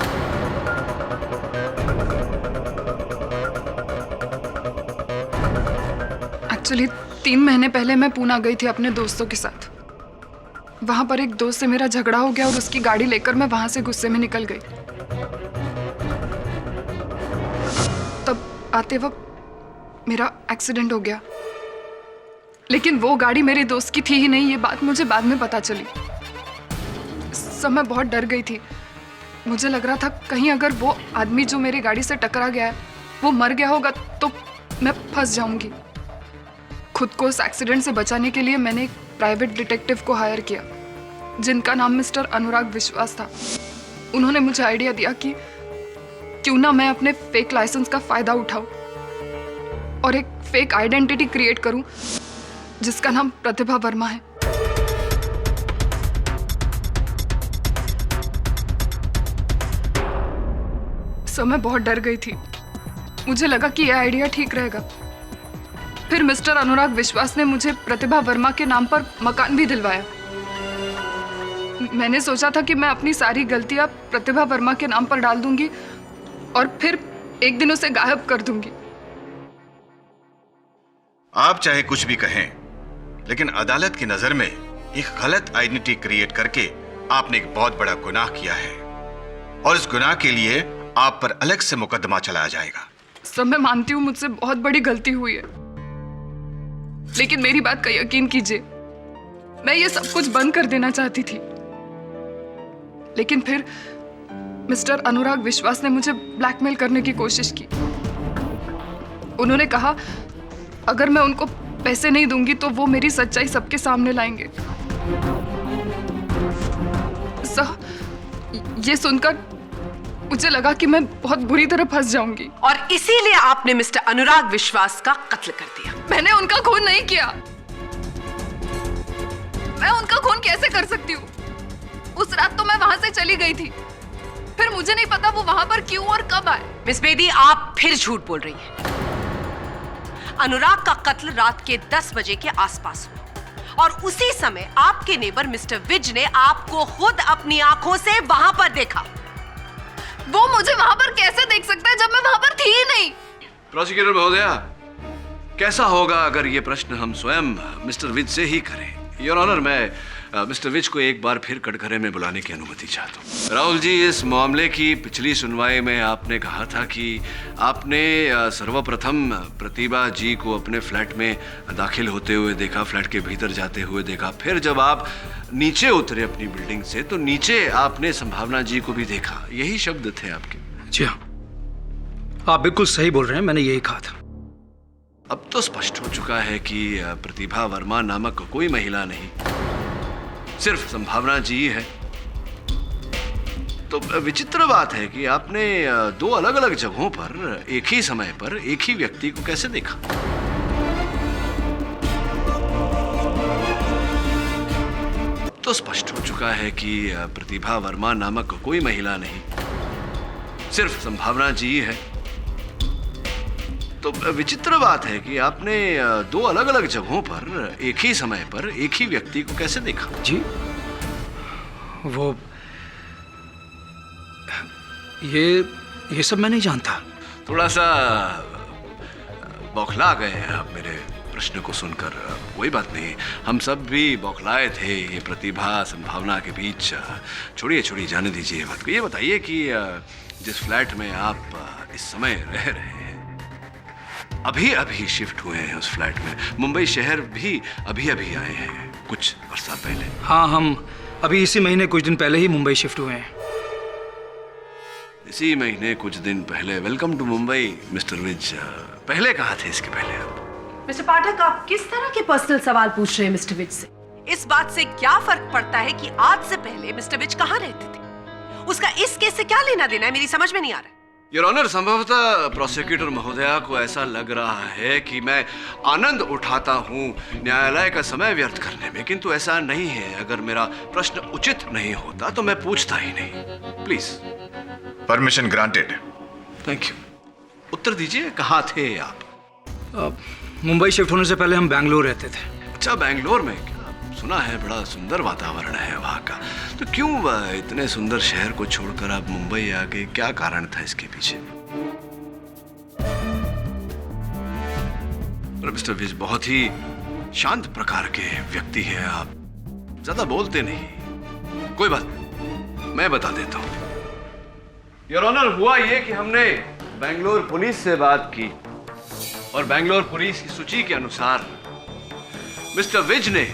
एक्चुअली 3 महीने पहले मैं पूना गई थी अपने दोस्तों के साथ। वहां पर एक दोस्त से मेरा झगड़ा हो गया और उसकी गाड़ी लेकर मैं वहां से गुस्से में निकल गई। तब आते वक्त मेरा एक्सीडेंट हो गया, लेकिन वो गाड़ी मेरे दोस्त की थी ही नहीं। ये बात मुझे बाद में पता चली। सब मैं बहुत डर गई थी। मुझे लग रहा था कहीं अगर वो आदमी जो मेरी गाड़ी से टकरा गया है वो मर गया होगा तो मैं फंस जाऊंगी। खुद को उस एक्सीडेंट से बचाने के लिए मैंने एक प्राइवेट डिटेक्टिव को हायर किया, जिनका नाम मिस्टर अनुराग विश्वास था। उन्होंने मुझे आइडिया दिया कि क्यों ना मैं अपने फेक लाइसेंस का फायदा उठाऊं और एक फेक आइडेंटिटी क्रिएट करूं जिसका नाम प्रतिभा वर्मा है। सो मैं बहुत डर गई थी। मुझे लगा कि यह आइडिया ठीक रहेगा। फिर मिस्टर अनुराग विश्वास ने मुझे प्रतिभा वर्मा के नाम पर मकान भी दिलवाया। मैंने सोचा था कि मैं अपनी सारी गलतियां प्रतिभा वर्मा के नाम पर डाल दूंगी और फिर एक दिन उसे गायब कर दूंगी। आप चाहे कुछ भी कहें, लेकिन अदालत की नजर में एक गलत आइडेंटिटी क्रिएट करके आपने एक बहुत बड़ा गुनाह किया है और इस गुनाह के लिए आप पर अलग से मुकदमा चलाया जाएगा। सब मैं मानती हूँ मुझसे बहुत बड़ी गलती हुई है, लेकिन मेरी बात का यकीन कीजिए, मैं ये सब कुछ बंद कर देना चाहती थी। लेकिन फिर मिस्टर अनुराग विश्वास ने मुझे ब्लैकमेल करने की कोशिश की। उन्होंने कहा अगर मैं उनको पैसे नहीं दूंगी तो वो मेरी सच्चाई सबके सामने लाएंगे। ये सुनकर मुझे लगा कि मैं बहुत बुरी तरह फंस जाऊंगी और इसीलिए आपने मिस्टर अनुराग विश्वास का कत्ल कर दिया। मैंने उनका खून नहीं किया। मैं उनका खून कैसे कर सकती हूँ? उस रात तो मैं वहां से चली गई थी, फिर मुझे नहीं पता वो वहां पर क्यों और कब आए। मिस बेदी, आप फिर झूठ बोल रही हैं। अनुराग का कत्ल रात के 10 बजे के आसपास हुआ और उसी समय आपके नेबर मिस्टर विज ने आपको खुद अपनी आंखों से वहां पर देखा। वो मुझे वहां पर कैसे देख सकता है जब मैं वहां पर थी ही नहीं? प्रोसिक्यूटर महोदया, कैसा होगा अगर ये प्रश्न हम स्वयं मिस्टर विज से ही करें? योर ऑनर, मैं मिस्टर विज को एक बार फिर कटघरे में बुलाने की अनुमति चाहता हूँ। राहुल जी, इस मामले की पिछली सुनवाई में आपने कहा था कि आपने सर्वप्रथम प्रतिभा जी को अपने फ्लैट में दाखिल होते हुए देखा, फ्लैट के भीतर जाते हुए देखा। फिर जब आप नीचे उतरे अपनी बिल्डिंग से तो नीचे आपने संभावना जी को भी देखा। यही शब्द थे आपके? जी हाँ, आप बिल्कुल सही बोल रहे हैं, मैंने यही कहा था। अब तो स्पष्ट हो चुका है कि प्रतिभा वर्मा नामक कोई महिला नहीं, सिर्फ संभावना जी है। तो विचित्र बात है कि आपने दो अलग अलग जगहों पर एक ही समय पर एक ही व्यक्ति को कैसे देखा? अब तो स्पष्ट हो चुका है कि प्रतिभा वर्मा नामक कोई महिला नहीं, सिर्फ संभावना जी है। तो विचित्र बात है कि आपने दो अलग अलग जगहों पर एक ही समय पर एक ही व्यक्ति को कैसे देखा? जी, वो ये सब मैं नहीं जानता। थोड़ा सा बौखला गए हैं आप मेरे प्रश्न को सुनकर। कोई बात नहीं, हम सब भी बौखलाए थे ये प्रतिभा संभावना के बीच। छोड़िए, जाने दीजिए बात को। ये बताइए कि जिस फ्लैट में आप इस समय रह रहे हैं, अभी शिफ्ट हुए हैं उस फ्लैट में, मुंबई शहर भी अभी आए हैं कुछ वर्षों पहले। हाँ, हम अभी इसी महीने कुछ दिन पहले ही मुंबई शिफ्ट हुए हैं। इसी महीने कुछ दिन पहले। Welcome to Mumbai mister Vij. पहले कहाँ थे इसके पहले आप? मिस्टर पाठक, आप किस तरह के पर्सनल सवाल पूछ रहे हैं मिस्टर विज से? इस बात से क्या फर्क पड़ता है कि आज से पहले मिस्टर विज कहाँ रहते थे? उसका इस केस से क्या लेना देना है, मेरी समझ में नहीं आ रहा है। योर ऑनर, संभवतः प्रोसिक्यूटर महोदया को ऐसा लग रहा है कि मैं आनंद उठाता हूँ न्यायालय का समय व्यर्थ करने में, किंतु ऐसा नहीं है। अगर मेरा प्रश्न उचित नहीं होता तो मैं पूछता ही नहीं। Please. Permission granted. Thank you. उत्तर दीजिए, कहाँ थे आप? मुंबई शिफ्ट होने से पहले हम बैंगलोर रहते थे। अच्छा, बैंगलोर में? क्या सुना है बड़ा सुंदर वातावरण है वहाँ का। तो क्यों इतने सुंदर शहर को छोड़कर आप मुंबई आ गए? क्या कारण था इसके पीछे? मिस्टर विज बहुत ही शांत प्रकार के व्यक्ति हैं आप, ज्यादा बोलते नहीं। कोई बात नहीं, मैं बता देता हूँ। योर ऑनर, हुआ ये कि हमने बेंगलोर पुलिस से बात की और बेंगलोर पुलिस की सूची के अनुसार मिस्टर विज ने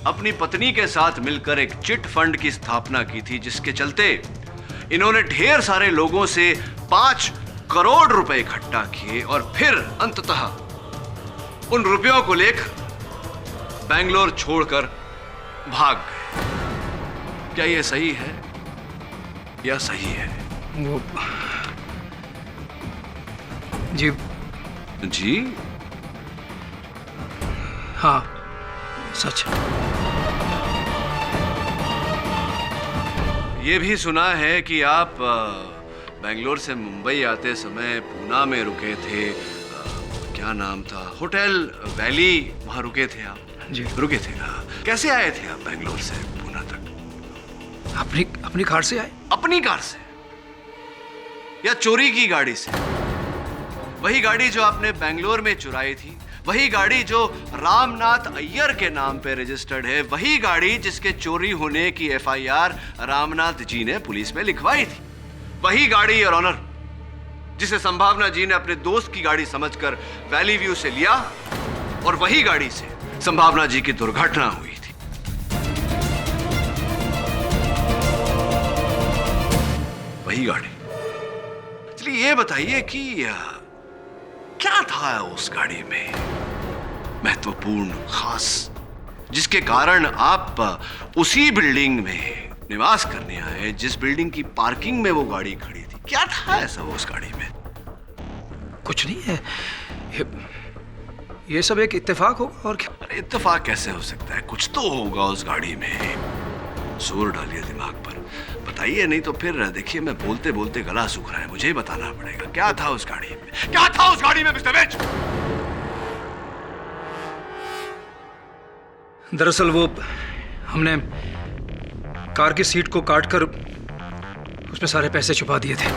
अपनी पत्नी के साथ मिलकर एक चिट फंड की स्थापना की थी, जिसके चलते इन्होंने ढेर सारे लोगों से 5 करोड़ रुपए इकट्ठा किए और फिर अंततः उन रुपयों को लेकर बेंगलोर छोड़कर भाग गए। क्या यह सही है या सही है? वो जी हाँ, सच। ये भी सुना है कि आप बेंगलोर से मुंबई आते समय पूना में रुके थे। क्या नाम था? होटल वैली, वहां रुके थे आप? जी रुके थे। कैसे आए थे आप बेंगलोर से पूना तक? अपनी कार से आए। अपनी कार से या चोरी की गाड़ी से? वही गाड़ी जो आपने बेंगलोर में चुराई थी, वही गाड़ी जो रामनाथ अय्यर के नाम पे रजिस्टर्ड है, वही गाड़ी जिसके चोरी होने की एफआईआर रामनाथ जी ने पुलिस में लिखवाई थी, वही गाड़ी योर ऑनर जिसे संभावना जी ने अपने दोस्त की गाड़ी समझकर वैली व्यू से लिया और वही गाड़ी से संभावना जी की दुर्घटना हुई थी। वही गाड़ी। चलिए ये बताइए कि क्या था उस गाड़ी में महत्वपूर्ण, खास, जिसके कारण आप उसी बिल्डिंग में निवास करने आए जिस बिल्डिंग की पार्किंग में वो गाड़ी खड़ी थी? क्या था ऐसा वो उस गाड़ी में? कुछ नहीं है, ये सब एक इत्तेफाक होगा और क्या? अरे इत्तेफाक कैसे हो सकता है? कुछ तो होगा उस गाड़ी में। जोर डालिए दिमाग पर, बताइए, नहीं तो फिर देखिए मैं बोलते बोलते गला सूख रहा है, मुझे ही बताना पड़ेगा। क्या था उस गाड़ी में? क्या था उस गाड़ी में मिस्टर विज? दरअसल वो हमने कार की सीट को काटकर उसमें सारे पैसे छुपा दिए थे।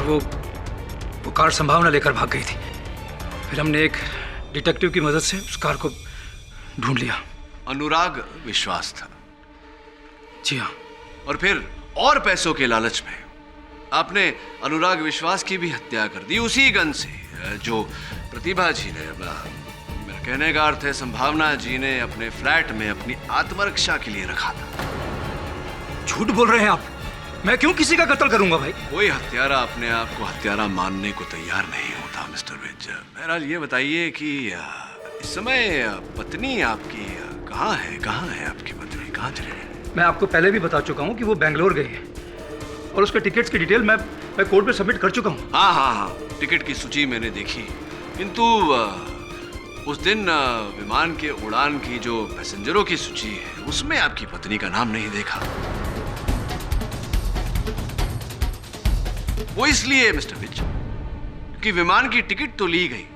और वो कार संभावना लेकर भाग गई थी। फिर हमने एक डिटेक्टिव की मदद से उस कार को ढूंढ लिया। अनुराग विश्वास था। जी हाँ। और फिर और पैसों के लालच में आपने अनुराग विश्वास की भी हत्या कर दी उसी गन से जो प्रतिभा जी ने, मेरा कहने का अर्थ है संभावना जी ने अपने फ्लैट में अपनी आत्मरक्षा के लिए रखा था। झूठ बोल रहे हैं आप। मैं क्यों किसी का कत्ल करूंगा भाई? कोई हत्यारा अपने आप को हत्यारा मानने को तैयार नहीं होता मिस्टर विज। बहरहाल ये बताइए कि इस समय पत्नी आपकी कहाँ है आपकी पत्नी कहाँ चली गई? मैं आपको पहले भी बता चुका हूँ कि वो बेंगलोर गई है और उसके टिकट्स की डिटेल मैं कोर्ट पे सबमिट कर चुका हूँ। हाँ, टिकट की सूची मैंने देखी, किंतु उस दिन विमान के उड़ान की जो पैसेंजरों की सूची है उसमें आपकी पत्नी का नाम नहीं देखा। वो इसलिए मिस्टर विज कि विमान की टिकट तो ली गई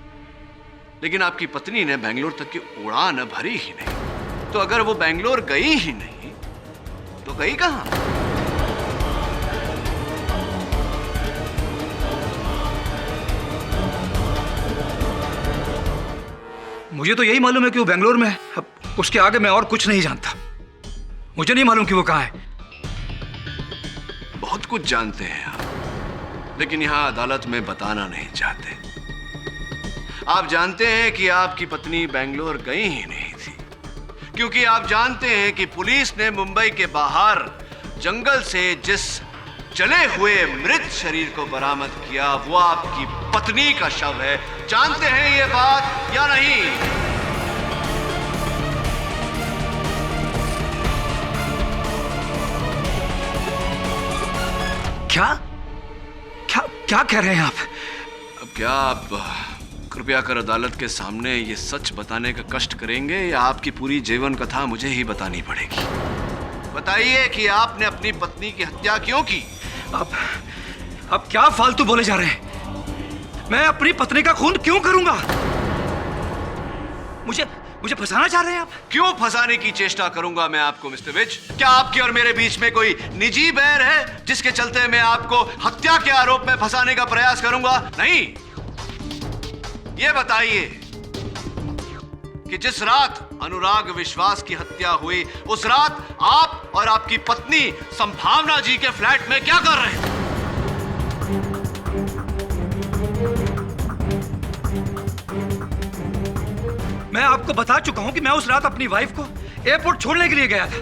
लेकिन आपकी पत्नी ने बेंगलोर तक की उड़ान भरी ही नहीं। तो अगर वो बेंगलोर गई ही नहीं तो गई कहां? मुझे तो यही मालूम है कि वो बेंगलोर में है। अब उसके आगे मैं और कुछ नहीं जानता। मुझे नहीं मालूम कि वो कहां है। बहुत कुछ जानते हैं आप, लेकिन यहां अदालत में बताना नहीं चाहते। आप जानते हैं कि आपकी पत्नी बेंगलोर गई ही नहीं थी क्योंकि आप जानते हैं कि पुलिस ने मुंबई के बाहर जंगल से जिस जले हुए मृत शरीर को बरामद किया वो आपकी पत्नी का शव है। जानते हैं ये बात या नहीं? क्या कह रहे हैं आप? अब क्या आप कृपया कर अदालत के सामने ये सच बताने का कष्ट करेंगे या आपकी पूरी जीवन कथा मुझे ही बतानी पड़ेगी? बताइए कि आपने अपनी पत्नी की हत्या क्यों की? आप क्या फालतू बोले जा रहे हैं? मैं अपनी पत्नी का खून क्यों करूंगा? मुझे फंसाना चाह रहे हैं आप? क्यों फंसाने की चेष्टा करूंगा मैं आपको मिस्टर विज? क्या आपके और मेरे बीच में कोई निजी बैर है जिसके चलते मैं आपको हत्या के आरोप में फंसाने का प्रयास करूंगा? नहीं। ये बताइए कि जिस रात अनुराग विश्वास की हत्या हुई उस रात आप और आपकी पत्नी संभावना जी के फ्लैट में क्या कर रहे थे? मैं आपको बता चुका हूं कि मैं उस रात अपनी वाइफ को एयरपोर्ट छोड़ने के लिए गया था।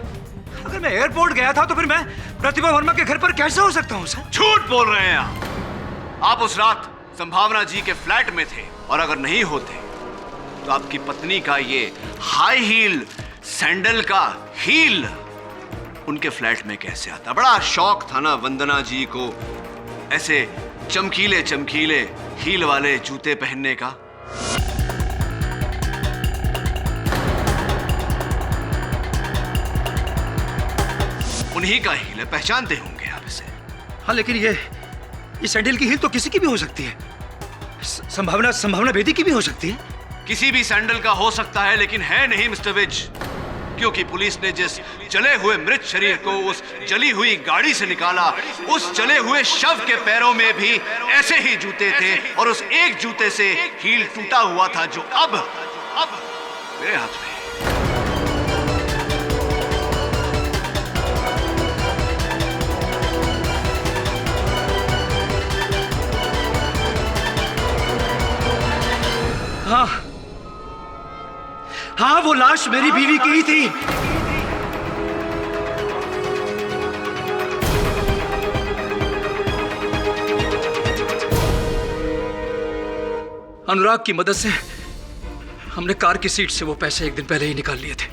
अगर मैं एयरपोर्ट गया था तो फिर मैं प्रतिभा वर्मा के घर पर कैसे हो सकता हूं सर? झूठ बोल रहे हैं आप उस रात संभावना जी के फ्लैट में थे और अगर नहीं होते तो आपकी पत्नी का ये हाई हील सैंडल का हील उनके फ्लैट में कैसे आता? बड़ा शौक था ना वंदना जी को ऐसे चमकीले चमकीले हील वाले जूते पहनने का। उन्हीं का हील है, पहचानते होंगे आप इसे। हाँ, लेकिन ये सैंडल की हील तो किसी की भी हो सकती है। संभावना बेदी की भी हो सकती है। किसी भी सैंडल का हो सकता है लेकिन है नहीं मिस्टर विज, क्योंकि पुलिस ने जिस जले हुए मृत शरीर को उस जली हुई गाड़ी से निकाला उस जले हुए शव के पैरों में भी ऐसे ही जूते थे और उस एक जूते से हील टूटा हुआ था जो अब मेरे हाथ में। हाँ, वो लाश मेरी बीवी की ही थी। अनुराग की मदद से हमने कार की सीट से वो पैसे एक दिन पहले ही निकाल लिए थे।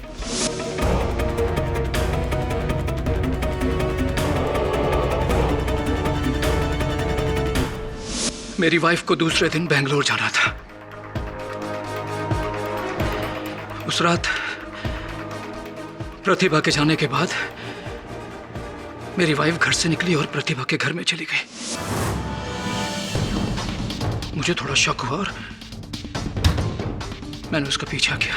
मेरी वाइफ को दूसरे दिन बेंगलोर जाना था। उस रात प्रतिभा के जाने के बाद मेरी वाइफ घर से निकली और प्रतिभा के घर में चली गई। मुझे थोड़ा शक हुआ और मैंने उसका पीछा किया।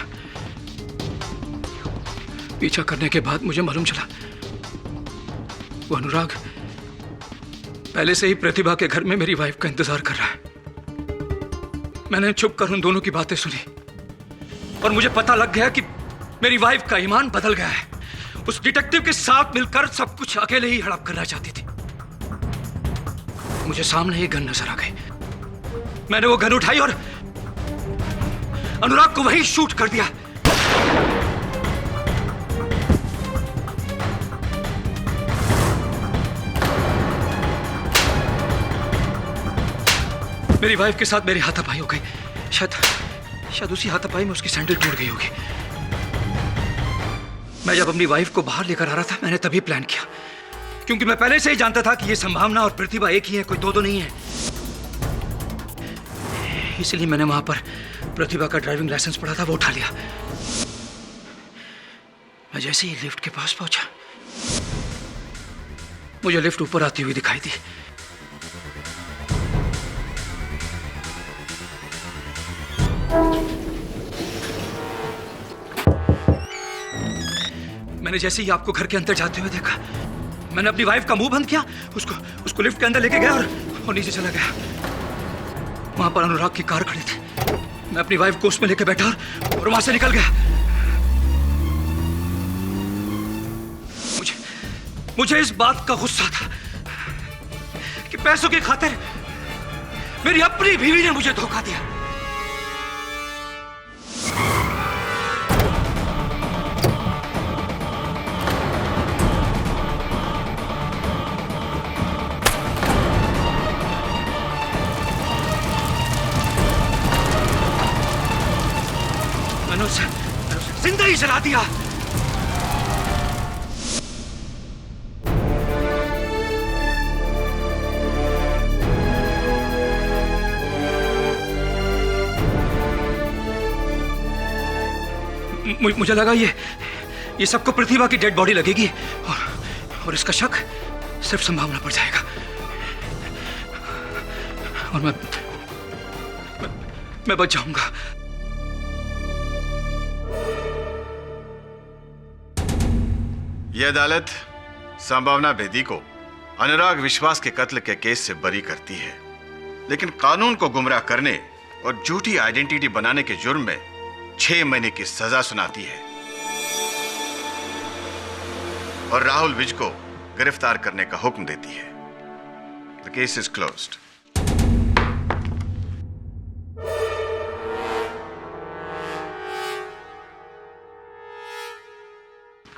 पीछा करने के बाद मुझे मालूम चला वो अनुराग पहले से ही प्रतिभा के घर में मेरी वाइफ का इंतजार कर रहा है। मैंने छुप कर उन दोनों की बातें सुनी और मुझे पता लग गया कि मेरी वाइफ का ईमान बदल गया है। उस डिटेक्टिव के साथ मिलकर सब कुछ अकेले ही हड़प करना चाहती थी। मुझे सामने एक गन नजर आ गई। मैंने वो गन उठाई और अनुराग को वहीं शूट कर दिया। मेरी वाइफ के साथ मेरी हाथापाई हो गई। शायद उसी हाथापाई में उसकी सैंडल टूट गई होगी। मैं जब अपनी वाइफ को बाहर लेकर आ रहा था, मैंने तभी प्लान किया, क्योंकि मैं पहले से ही जानता था कि ये संभावना और प्रतिभा एक ही है, कोई दो नहीं है। इसलिए मैंने वहां पर प्रतिभा का ड्राइविंग लाइसेंस पड़ा था, वो उठा लिया। मैं जैसे ही लिफ्ट के पास पहुंचा, मुझे लिफ्ट ऊपर आती हुई दिखाई दी। मैंने जैसे ही आपको घर के अंदर जाते हुए देखा, मैंने अपनी वाइफ का मुंह बंद किया, उसको लिफ्ट के अंदर लेके गया और नीचे चला गया। वहां पर अनुराग की कार खड़ी थी। मैं अपनी वाइफ को उसमें लेके बैठा और वहां से निकल गया। मुझे इस बात का गुस्सा था कि पैसों की खातिर मेरी अपनी बीवी ने मुझे धोखा दिया। मैंने उसे जिंदा ही जला दिया। मुझे लगा ये सबको प्रतिभा की डेड बॉडी लगेगी और इसका शक सिर्फ संभावना पड़ जाएगा और मैं बच जाऊंगा। यह अदालत संभावना बेदी को अनुराग विश्वास के कत्ल के केस से बरी करती है, लेकिन कानून को गुमराह करने और झूठी आइडेंटिटी बनाने के जुर्म में 6 महीने की सजा सुनाती है और राहुल विज को गिरफ्तार करने का हुक्म देती है। The case is closed.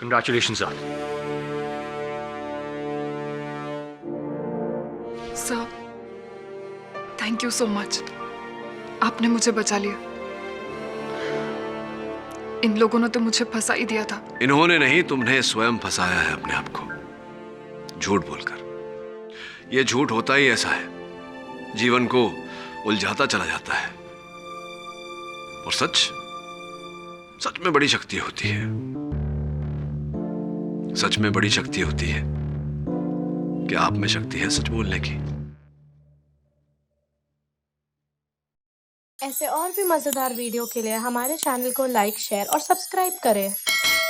Congratulations, sir. Sir, thank you so much. आपने मुझे बचा लिया। इन लोगों ने तो मुझे फंसा ही दिया था। इन्होंने नहीं, तुमने स्वयं फंसाया है अपने आप को झूठ बोलकर। यह झूठ होता ही ऐसा है, जीवन को उलझाता चला जाता है। और सच में बड़ी शक्ति होती है। सच में बड़ी शक्ति होती है कि आप में शक्ति है सच बोलने की। ऐसे और भी मजेदार वीडियो के लिए हमारे चैनल को लाइक, शेयर और सब्सक्राइब करें।